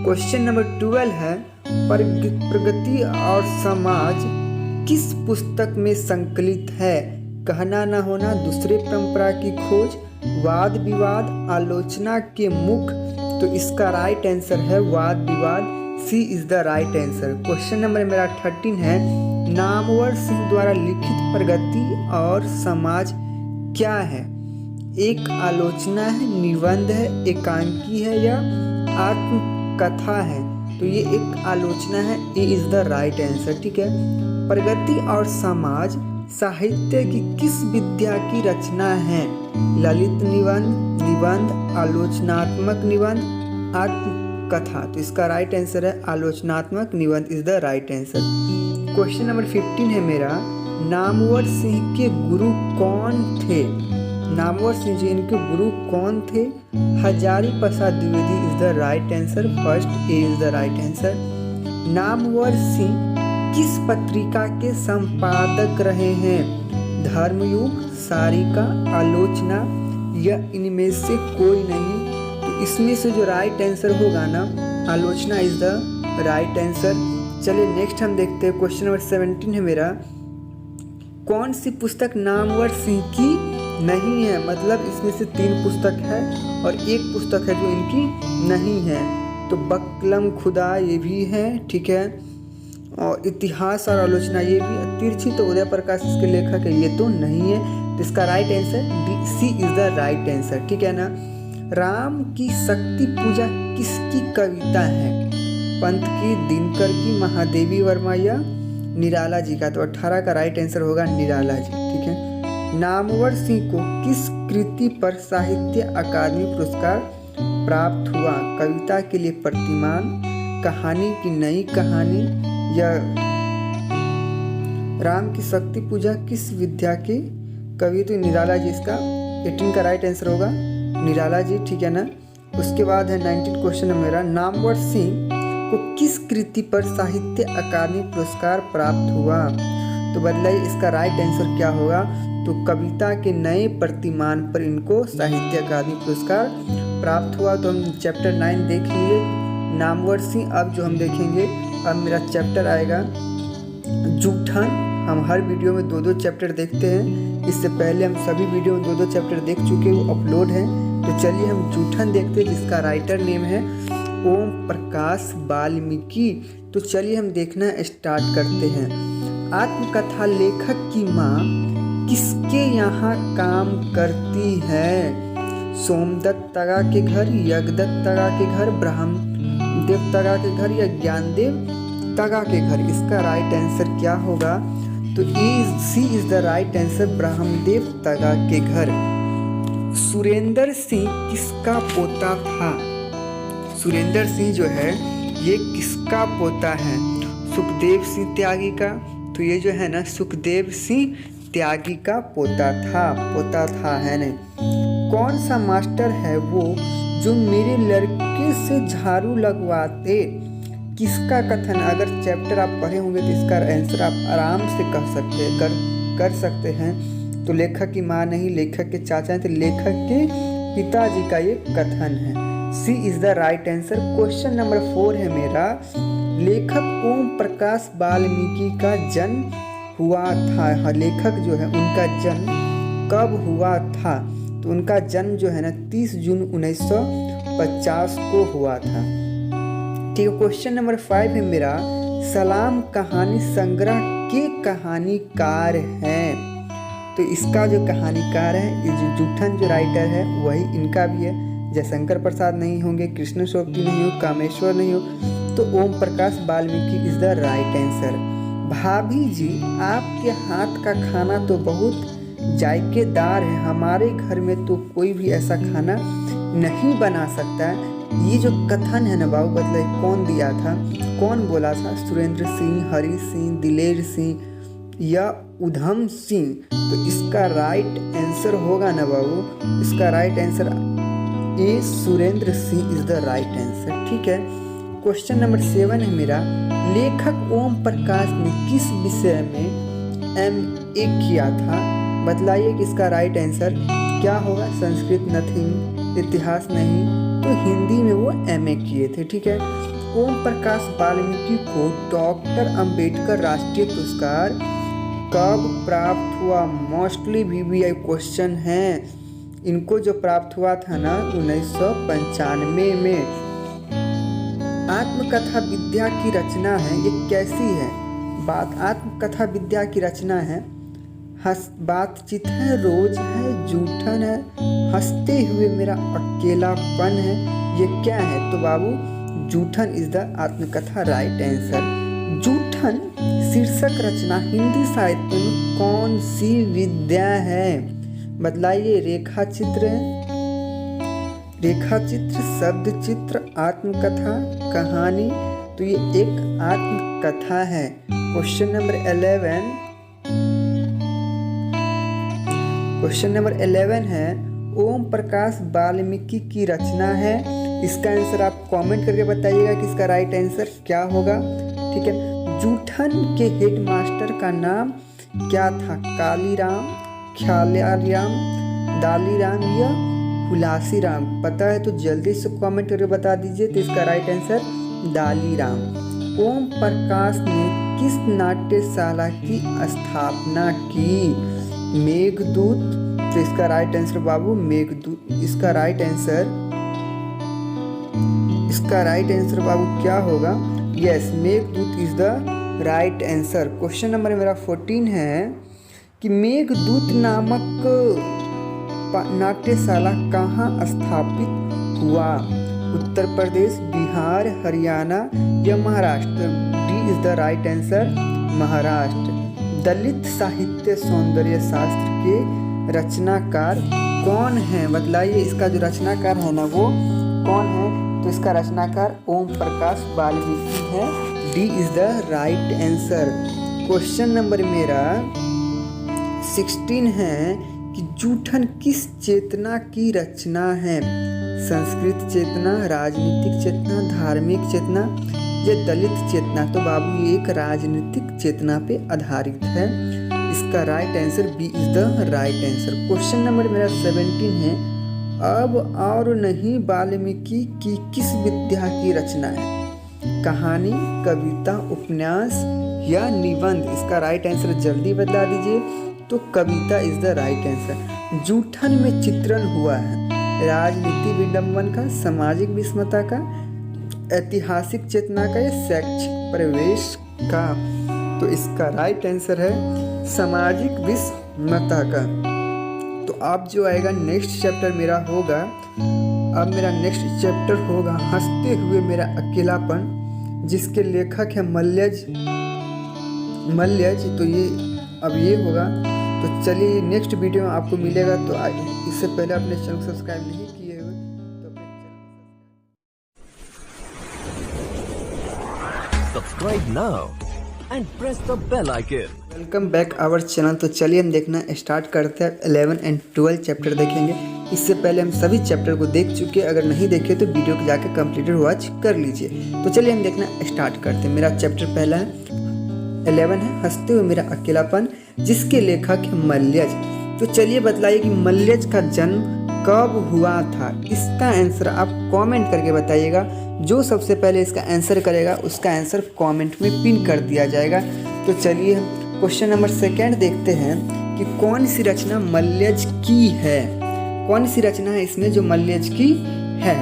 Speaker 1: क्वेश्चन नंबर 12 है, प्रगति और समाज किस पुस्तक में संकलित है? कहना न होना, दूसरे परंपरा की खोज, वाद विवाद, आलोचना के मुख। तो इसका राइट आंसर है वाद विवाद, C is the right answer. Question number मेरा 13 है, नामवर सिंह द्वारा लिखित प्रगति और समाज क्या है? एक आलोचना है, निबंध है, एकांकी है या आत्मकथा है? तो ये एक आलोचना है, ए इज द राइट आंसर, ठीक है। प्रगति और समाज साहित्य की किस विद्या की रचना है? ललित निबंध, निबंध, आलोचनात्मक निबंध, आत्मकथा। तो इसका राइट आंसर है आलोचनात्मक निबंध is the right answer. Question number 15 है मेरा, नामवर सिंह के गुरु कौन थे? नामवर सिंह जी इनके गुरु कौन थे? Hazari Prasad Dwivedi is the right answer, first A is the right answer. Namvar Singh किस पत्रिका के संपादक रहे हैं? धर्मयुग, सारिका, आलोचना या इनमें से कोई नहीं। तो इसमें से जो राइट आंसर होगा ना, आलोचना इज द राइट आंसर। चलिए नेक्स्ट हम देखते हैं। क्वेश्चन नंबर 17 है मेरा, कौन सी पुस्तक नामवर सिंह की नहीं है? मतलब इसमें से 3 पुस्तक है और एक पुस्तक है जो इनकी नहीं है। तो बकलम खुदा ये भी है, ठीक है, और इतिहास और आलोचना ये भी। तिरछी तो उदय प्रकाश इसके लेखक है, ये तो नहीं है। तो इसका right answer C is the right answer, ठीक है ना। राम की शक्ति पूजा किसकी कविता है? पंत की, दिनकर की, महादेवी वर्मा या निराला जी का? तो 18 का राइट आंसर होगा निराला जी, ठीक है। नामवर सिंह को किस कृति पर साहित्य अकादमी पुरस्कार प्राप्त हुआ? कविता के लिए प्रतिमान, कहानी की नई कहानी या राम की शक्ति पूजा किस विद्या के कवि? तो निराला जी इसका 18 का राइट आंसर होगा निराला जी, ठीक है ना। उसके बाद है 19 क्वेश्चन है मेरा, नामवर सिंह को किस कृति पर साहित्य अकादमी पुरस्कार प्राप्त हुआ? तो बदलाइए इसका राइट आंसर क्या होगा? तो कविता के नए प्रतिमान पर इनको साहित्य अकादमी पुरस्कार प्राप्त हुआ। तो हम चैप्टर 9 देख लिए नामवर सिंह। अब जो हम देखेंगे, अब मेरा चैप्टर आएगा जूठन। हम हर वीडियो में 2-2 चैप्टर देखते हैं। इससे पहले हम सभी वीडियो में 2-2 चैप्टर देख चुके, वो अपलोड हैं। तो चलिए हम जूठन देखते हैं, जिसका राइटर नेम है ओम प्रकाश वाल्मीकि। तो चलिए हम देखना स्टार्ट करते हैं। आत्मकथा लेखक की माँ किसके यहाँ काम करती है? सोमदत्त तगा के घर, यज्ञदत्त तगा के घर, ब्रह्मदेव तगा के घर या ज्ञानदेव तगा के घर? इसका राइट आंसर क्या होगा? तो C is the right answer, Brahmadev Taga के घर। सुरेंद्र सिंह किसका पोता था? सुरेंद्र सिंह जो है ये किसका पोता है? सुखदेव सिंह त्यागी का। तो ये जो है ना सुखदेव सिंह त्यागी का पोता था है नहीं। कौन सा मास्टर है वो जो मेरे लड़के से झाड़ू लगवाते? किसका कथन? अगर चैप्टर आप पढ़े होंगे तो इसका आंसर आप आराम से कर सकते हैं। तो लेखक की माँ नहीं, लेखक के चाचा हैं, तो लेखक के पिताजी का ये कथन है। C is the right answer. Question number 4 है मेरा, लेखक ओम प्रकाश वाल्मीकि का जन्म हुआ था। लेखक जो है उनका जन्म कब हुआ था? तो उनका जन्म जो है ना 30 जून 1950 को हुआ था। ठीक है। क्वेश्चन नंबर 5 है मेरा, सलाम कहानी संग्रह के कहानीकार हैं? तो इसका जो कहानीकार है, ये जो जूठन जो राइटर है वही इनका भी है। जयशंकर प्रसाद नहीं होंगे, कृष्ण सोबती नहीं हो, कामेश्वर नहीं हो, तो Om Prakash Valmiki is the right answer. भाभी जी आपके हाथ का खाना तो बहुत जायकेदार है, हमारे घर में तो कोई भी ऐसा खाना नहीं बना सकता। ये जो कथन है ना बाबू, मतलब कौन दिया था, कौन बोला था? सुरेंद्र सिंह, हरि सिंह, दिलेर सिंह या उधम सिंह? तो इसका राइट आंसर होगा ना बाबू, इसका right answer A Surendra Singh is the right answer. ठीक है। क्वेश्चन नंबर 7 है मेरा, लेखक ओम प्रकाश ने किस विषय में MA किया था? बतलाइए कि इसका राइट आंसर क्या होगा? संस्कृत नथिंग, इतिहास नहीं, तो हिंदी में वो MA किए थे। ठीक है। ओम प्रकाश वाल्मीकि को डॉक्टर अंबेडकर राष्ट्रीय पुरस्कार कब प्राप्त हुआ? मोस्टली VVI क्वेश्चन है। इनको जो प्राप्त हुआ था ना 1995 में। आत्मकथा विद्या की रचना है, ये कैसी है बात? आत्मकथा विद्या की रचना है, बातचीत है, रोज है, जूठन है, हंसते हुए मेरा अकेलापन है, ये क्या है? तो बाबू जूठन इज द आत्मकथा राइट आंसर। जूठन शीर्षक रचना हिंदी साहित्य में कौन सी विद्या है? बतलाइए। रेखा चित्र, शब्द चित्र, आत्मकथा, कहानी? तो ये एक आत्मकथा है। क्वेश्चन नंबर 11 है, ओम प्रकाश वाल्मीकि की रचना है। इसका आंसर आप कमेंट करके बताइएगा कि इसका राइट आंसर क्या होगा। ठीक है। जूठन के हेडमास्टर का नाम क्या था? कालीराम, ख्यालियाराम, दालीराम या हुलासीराम? पता है तो जल्दी से कमेंट करके बता दीजिए। तो इसका राइट आंसर दालीराम। ओम प्रकाश ने किस नाट्यशाला की स्थापना की? मेघदूत। तो इसका राइट आंसर बाबू मेघदूत। इसका राइट आंसर बाबू क्या होगा? Yes, Meghdoot is the right answer. Question number मेरा 14 है कि मेघदूत नामक नाट्यशाला कहाँ स्थापित हुआ? उत्तर प्रदेश, बिहार, हरियाणा या Maharashtra? D is the right answer, Maharashtra. दलित साहित्य सौंदर्य शास्त्र के रचनाकार कौन है? बतलाइए। इसका जो रचनाकार है ना वो कौन है? तो इसका रचनाकार ओम प्रकाश वाल्मीकि है। D is the right answer. Question number मेरा 16 है कि जूठन किस चेतना की रचना है? संस्कृत चेतना, राजनीतिक चेतना, धार्मिक चेतना या दलित चेतना? तो बाबू ये एक राजनीतिक चेतना पे आधारित है। इसका right answer B is the right answer. Question number मेरा 17 है, अब और नहीं वाल्मीकि की किस विद्या की रचना है? कहानी, कविता, उपन्यास या निबंध? इसका राइट आंसर जल्दी बता दीजिए। तो कविता इज द राइट आंसर। जूठन में चित्रण हुआ है राजनीति विडंबन का, सामाजिक विषमता का, ऐतिहासिक चेतना का या शैक्षिक प्रवेश का? तो इसका राइट आंसर है सामाजिक विषमता का। तो अब जो आएगा नेक्स्ट चैप्टर मेरा होगा, अब मेरा नेक्स्ट चैप्टर होगा हंसते हुए मेरा अकेलापन, जिसके लेखक है मल्यज। तो ये अब ये होगा। तो चलिए नेक्स्ट वीडियो में आपको मिलेगा। तो इससे पहले अपने चैनल को सब्सक्राइब नहीं किए हुए तो अपने channel
Speaker 2: Subscribe now and press the bell icon.
Speaker 1: Welcome back our channel. तो चलिए हम देखना स्टार्ट करते हैं। 11 एंड 12 चैप्टर देखेंगे। इससे पहले हम सभी चैप्टर को देख चुके हैं। अगर नहीं देखे तो वीडियो को जाकर कंप्लीटेड वॉच कर लीजिए। तो चलिए हम देखना स्टार्ट करते हैं। मेरा चैप्टर पहला है 11 है हंसते हुए मेरा अकेलापन, जिसके लेखक है मल्यज। तो चलिए बतलाइए कि मल्यज का जन्म कब हुआ था? इसका आंसर आप कमेंट करके बताइएगा। जो सबसे पहले इसका आंसर करेगा उसका आंसर कमेंट में पिन कर दिया जाएगा। तो चलिए हम क्वेश्चन नंबर 2 देखते हैं कि कौन सी रचना मल्यज की है। कौन सी रचना है इसमें जो मल्यज की है?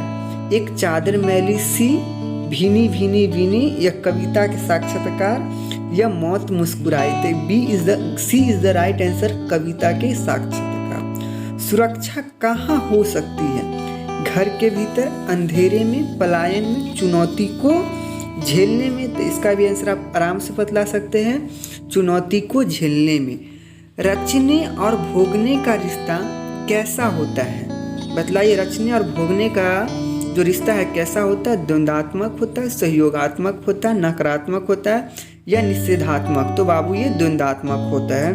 Speaker 1: एक चादर मैली सी, भीनी भीनी भीनी, या कविता के साक्षात्कार, या मौत मुस्कुराई? तो C is the right answer, कविता के साक्षात्कार। सुरक्षा कहाँ हो सकती है? घर के भीतर, अंधेरे में, पलायन में, चुनौती को झेलने में? तो इसका भी आंसर आप आराम से बतला सकते हैं, चुनौती को झेलने में। रचने और भोगने का रिश्ता कैसा होता है? बतलाइए, रचने और भोगने का जो रिश्ता है कैसा होता है? द्वंद्वात्मक होता है, सहयोगात्मक होता है, नकारात्मक होता है, या निषेधात्मक? तो बाबू ये द्वंद्वात्मक होता है।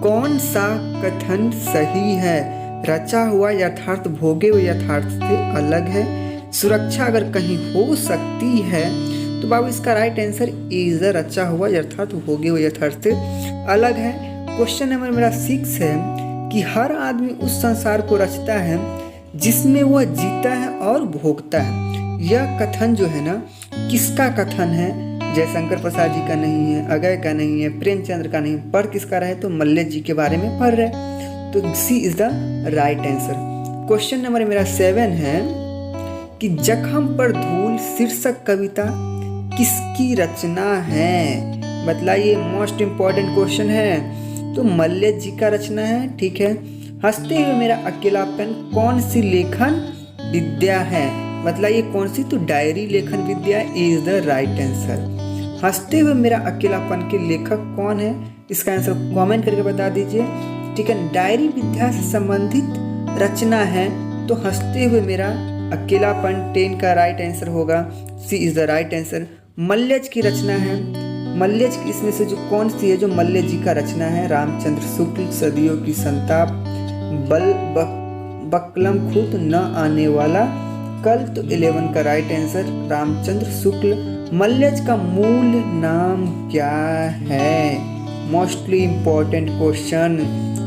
Speaker 1: कौन सा कथन सही है? रचा हुआ यथार्थ भोगे हुए यथार्थ से अलग है। सुरक्षा अगर कहीं हो सकती है तो बाबू इसका राइट आंसर इज रचा हुआ यथार्थ भोगे हुए यथार्थ से अलग है। क्वेश्चन नंबर मेरा 6 है कि हर आदमी उस संसार को रचता है जिसमें वह जीता है और भोगता है। यह कथन जो है ना, किसका कथन है? जयशंकर प्रसाद जी का नहीं है, अगय का नहीं है, प्रेमचंद्र का नहीं, पर किसका रहे? तो मल्यज जी के बारे में पढ़ रहे। तो C is the right answer. Question number मेरा 7 है कि जख्म पर धूल शीर्षक कविता किसकी रचना है? बतलाइए, मोस्ट इम्पॉर्टेंट क्वेश्चन है। तो मल्यज जी का रचना है, ठीक है। हंसते हुए मेरा अकेलापन कौन सी लेखन विद्या है? बतलाइए कौन सी? तो डायरी लेखन विद्या इज द राइट आंसर। हंसते हुए मेरा अकेलापन के लेखक कौन है? इसका आंसर कमेंट करके बता दीजिए, ठीक है। डायरी विद्या से संबंधित रचना है तो हंसते हुए मेरा अकेलापन 10 का राइट आंसर होगा। C is the right answer. मल्यज की रचना है, मल्यज की इसमें से जो कौन सी है जो मल्यज जी का रचना है? रामचंद्र शुक्ल, सदियों की संताप, बकलम खुद न आने वाला कल। तो 11 का राइट आंसर रामचंद्र शुक्ल। मल्यज का मूल नाम क्या है? Mostly important question.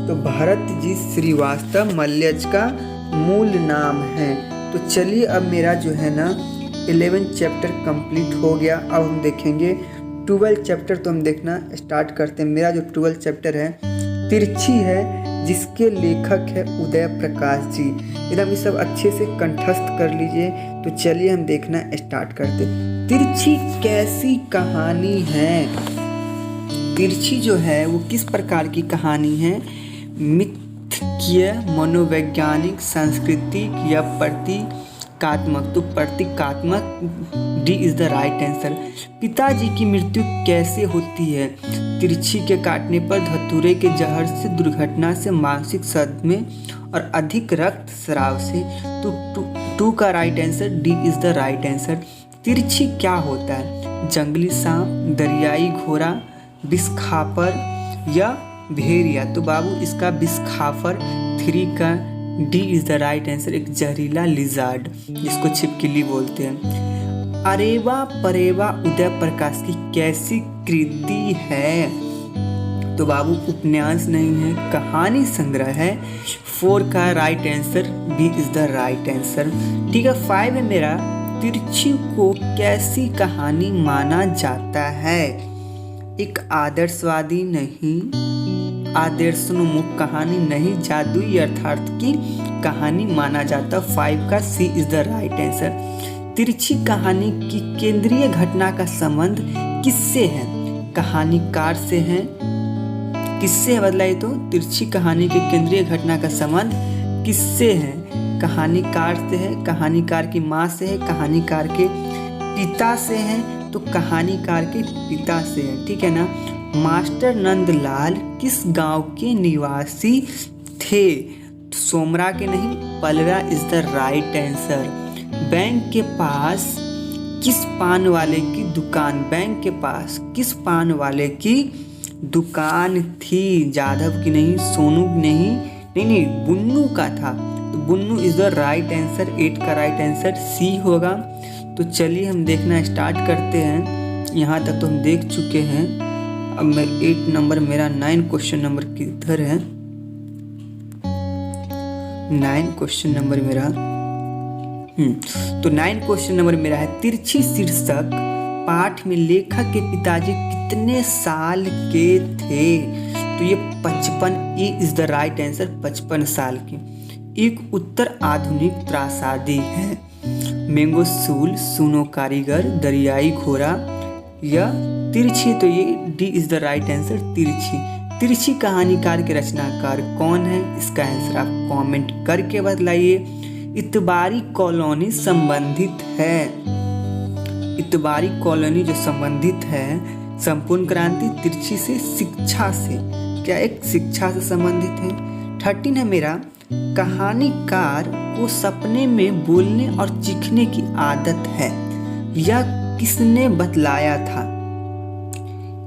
Speaker 1: तो भरत जी श्रीवास्तव मल्यज का मूल नाम है। तो चलिए अब मेरा जो है ना 11 चैप्टर कंप्लीट हो गया। अब हम देखेंगे 12 चैप्टर। तो हम देखना स्टार्ट करते हैं। मेरा जो 12 चैप्टर है तिरछी है, जिसके लेखक है उदय प्रकाश जी। एकदम ये सब अच्छे से कंठस्थ कर लीजिए। तो चलिए हम देखना स्टार्ट करते। तिरछी कैसी कहानी है? तिरछी जो है वो किस प्रकार की कहानी है? मिथकीय, मनोवैज्ञानिक, सांस्कृतिक या प्रतीकात्मक? तो प्रतीकात्मक, D is the right answer. पिताजी की मृत्यु कैसे होती है? तिरछी के काटने पर, धतूरे के जहर से, दुर्घटना से, मानसिक सदमे और अधिक रक्तस्राव से। तो 2 का right answer, D is the right answer. तिरछी क्या होता है? जंगली सांप, दरियाई घोड़ा, बिस्खापर या भेड़िया? तो बाबू इसका बिस्खापर 3 का D is the right answer. एक जहरीला लिजार्ड जिसको छिपकली बोलते हैं। अरेवा परेवा उदय प्रकाश की कैसी कृति है?
Speaker 3: तो बाबू उपन्यास नहीं है, कहानी संग्रह है। 4 का right answer B is the right answer. ठीक है, 5 है मेरा, तिरछी को कैसी कहानी माना जाता है? एक आदर्शवादी नहीं, आदर्शोन्मुख कहानी नहीं, जादुई अर्थार्थ की कहानी माना जाता। 5 का सी इज द राइट आंसर। तिरछी कहानी की केंद्रीय घटना का संबंध किससे है? कहानीकार से है। किससे है बदला? ये तो तिरछी कहानी की केंद्रीय घटना का संबंध किससे है? कहानीकार से है, कहानीकार की माँ से है, कहानीकार के पिता से है, तो कहानीकार के पिता से है। ठीक है ना। मास्टर नंदलाल किस गांव के निवासी थे? सोमरा के नहीं, Palra is the right answer. Bank के पास किस पान वाले की दुकान? बैंक के पास किस पान वाले की दुकान थी? जाधव की नहीं, सोनू की नहीं, नहीं बुन्नू का था, तो Bunnu is the right answer. 8 का राइट आंसर सी होगा। तो चलिए हम देखना स्टार्ट करते हैं। यहाँ तक तो हम देख चुके हैं। अब मैं 8 नंबर मेरा 9 क्वेश्चन नंबर किधर है? 9 क्वेश्चन नंबर मेरा तो 9 क्वेश्चन नंबर मेरा है, तिरछी शीर्षक पाठ में लेखक के पिताजी कितने साल के थे? तो ये 55, ए इज द राइट आंसर, 55 साल की। एक उत्तर आधुनिक त्रासदी है। मैंगो सूल, सुनो कारीगर, दरियाई घोड़ा या तिरछी? तो ये D is the right answer, तिरछी। तिरछी कहानीकार के रचनाकार कौन है? इसका आंसर आप कमेंट करके बतलाइए। इतबारी कॉलोनी संबंधित है। इतबारी कॉलोनी जो संबंधित है संपूर्ण क्रांति, तिरछी से, शिक्षा से। क्या एक शिक्षा से संबंधित है? 13 है मेरा, कहानीकार को सपने में बोलने और चीखने की आदत है। यह किसने बतलाया था?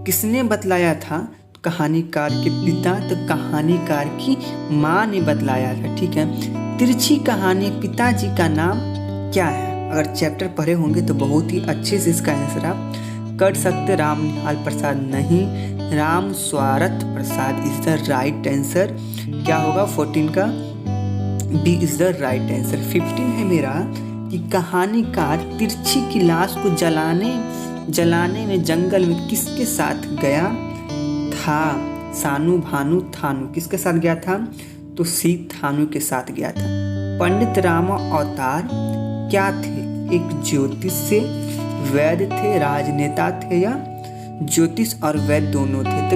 Speaker 3: किसने बतलाया था? कहानीकार के पिता, तो कहानीकार की माँ ने बतलाया था। ठीक है। तिरछी कहानी पिताजी का नाम क्या है? अगर चैप्टर पढ़े होंगे तो बहुत ही अच्छे से इसका आंसर आप कर सकते। रामनिहाल प्रसाद नहीं, Ram Swarath Prasad is the right answer. क्या होगा? 14 का B is the right answer. 15 है मेरा कि कहानीकार तिरछी की लाश को जलाने में जंगल में किसके साथ गया था? सानू, भानु, थानू, किसके साथ गया था? तो सी थानू के साथ गया था। पंडित रामा अवतार क्या थे? एक ज्योतिष से, वैद्य थे, राजनेता थे या ज्योतिष और वैद्य दोनों थे? तो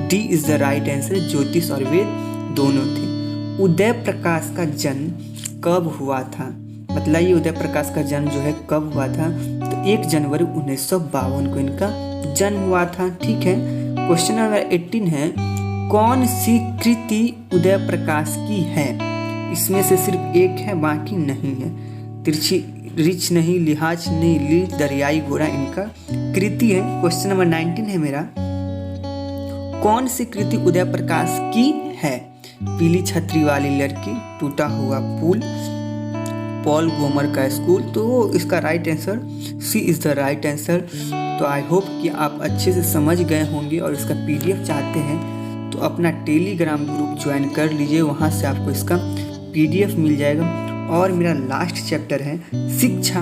Speaker 3: D is the right answer, ज्योतिष और वैद्य दोनों थे। उदय प्रकाश का जन्म कब हुआ था? मतलब ये उदय प्रकाश का जन्म जो है कब हुआ था? तो 1 जनवरी 1952 को इनका जन्म हुआ था। ठीक है। क्वेश्चन नंबर 18 है, कौन सी कृति उदय प्रकाश की है? इसमें से सिर्फ एक है, बाकी नहीं है। तिरछी, रिच नहीं, लिहाज नहीं, ली, दरियाई घोड़ा इनका कृति है। क्वेश्चन नंबर 19 है मेरा, कौन सी कृति उदय प्रकाश की है? पीली छतरी वाली लड़की, टूटा हुआ पुल, पॉल गोमर का स्कूल। तो इसका right answer C is the right answer. तो आई होप कि आप अच्छे से समझ गए होंगे और इसका पीडीएफ चाहते हैं तो अपना टेलीग्राम ग्रुप ज्वाइन कर लीजिए, वहाँ से आपको इसका पीडीएफ मिल जाएगा। और मेरा लास्ट चैप्टर है शिक्षा,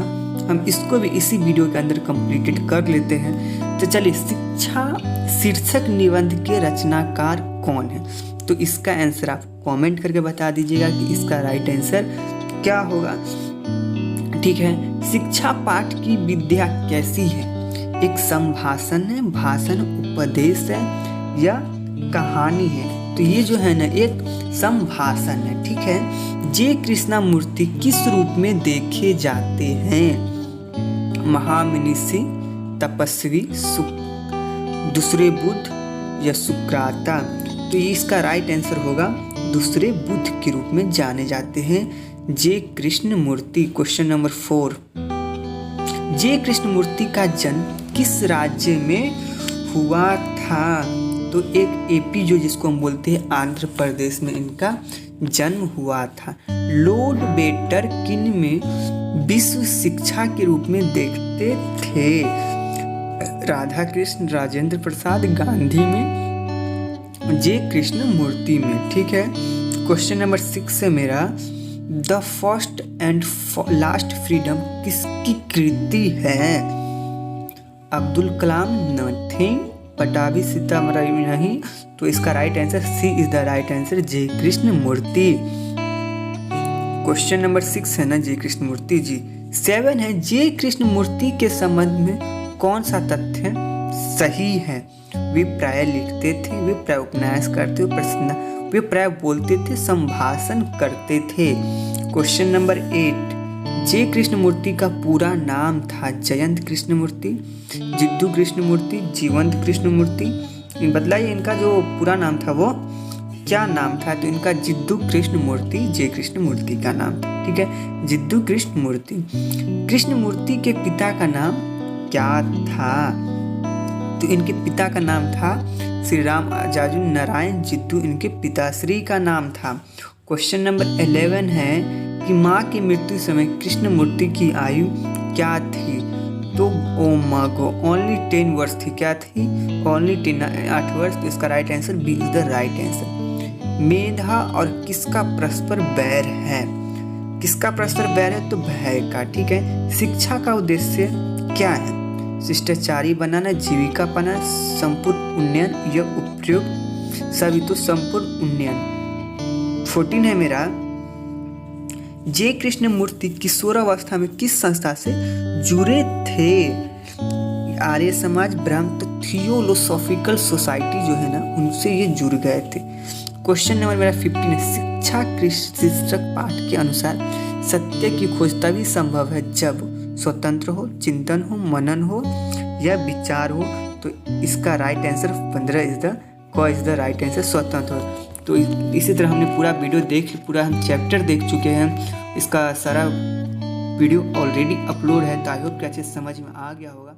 Speaker 3: हम इसको भी इसी वीडियो के अंदर कंप्लीटेड कर लेते हैं। तो चलिए, शिक्षा शीर्षक निबंध के रचनाकार कौन है? तो इसका आंसर आप कमेंट करके बता दीजिएगा कि इसका राइट आंसर क्या होगा। ठीक है। शिक्षा पाठ की विद्या कैसी है? एक संभाषण है, भाषण, उपदेश है या कहानी है? तो ये जो है ना एक संभाषण है। ठीक है। जे कृष्णमूर्ति किस रूप में देखे जाते हैं? महामनीषी, तपस्वी, दूसरे बुद्ध या सुकराता? तो इसका राइट आंसर होगा दूसरे बुद्ध के रूप में जाने जाते हैं जे कृष्णमूर्ति। क्वेश्चन नंबर 4, जे कृष्णमूर्ति का जन्म किस राज्य में हुआ था? तो एक एपी जो जिसको हम बोलते हैं आंध्र प्रदेश में इनका जन्म हुआ था। लॉर्ड बेटर किन में विश्व शिक्षा के रूप में देखते थे? राधा कृष्ण, राजेंद्र प्रसाद, गांधी में जे कृष्ण मूर्ति में। ठीक है, क्वेश्चन नंबर 6 है मेरा, the first and last freedom किसकी कृति है? अब्दुल कलाम नथिंग, पटाभी सीतामढ़ी नहीं, तो इसका right answer C is the right answer, Jai Krishna Murthy. Question number 6 है ना जय कृष्ण मूर्ति जी। 7 है, जय कृष्ण मूर्ति के संबंध में कौन सा तथ्य सही है? वे प्राय लिखते थे, वे प्राय उपन्यास करते, वे प्राय बोलते थे, संभाषण करते थे। क्वेश्चन नंबर 8, जय कृष्ण मूर्ति का पूरा नाम था जयंत कृष्ण मूर्ति, जिद्दू कृष्ण मूर्ति, जीवंत कृष्ण मूर्ति। बतलाइए इनका जो पूरा नाम था वो क्या नाम था? तो इनका जिद्दू कृष्ण मूर्ति जय कृष्ण मूर्ति का नाम था। ठीक है, जिद्दू कृष्ण मूर्ति। कृष्ण मूर्ति के पिता का नाम क्या था? तो इनके पिता का नाम था श्री राम आजाजू नारायण जिद्दू, इनके पिताश्री का नाम था। क्वेश्चन नंबर 11 है कि माँ की मृत्यु समय कृष्ण मूर्ति की आयु क्या थी? तो ओ माँ गो ओनली 10 वर्ष थी। क्या थी? ओनली 8 वर्ष। तो इसका right answer B is the right answer. मेधा और किसका परस्पर बैर है? किसका परस्पर बैर है? तो भय का। ठीक है, शिक्षा का उद्देश्य क्या है? शिष्टाचारी बनाना, जीविका पाना, संपूर्ण उन्नयन या उपयुक्त सभी। तो संपूर्ण उन्नयन। 14 है मेरा, जय कृष्ण मूर्ति किशोरावस्था में किस संस्था से जुड़े थे? आर्य समाज, ब्रह्म, तो थियोलोसॉफिकल सोसाइटी जो है ना उनसे ये जुड़ गए थे। क्वेश्चन नंबर मेरा 15 है, शिक्षा शीर्षक पाठ के अनुसार सत्य की खोज तभी संभव है जब स्वतंत्र हो, चिंतन हो, मनन हो या विचार हो। तो इसका right answer 15 is the right answer, स्वतंत्र हो। तो इसी तरह हमने पूरा वीडियो पूरा हम चैप्टर देख चुके हैं। इसका सारा वीडियो ऑलरेडी अपलोड है, तो आई होप कि अच्छे समझ में आ गया होगा।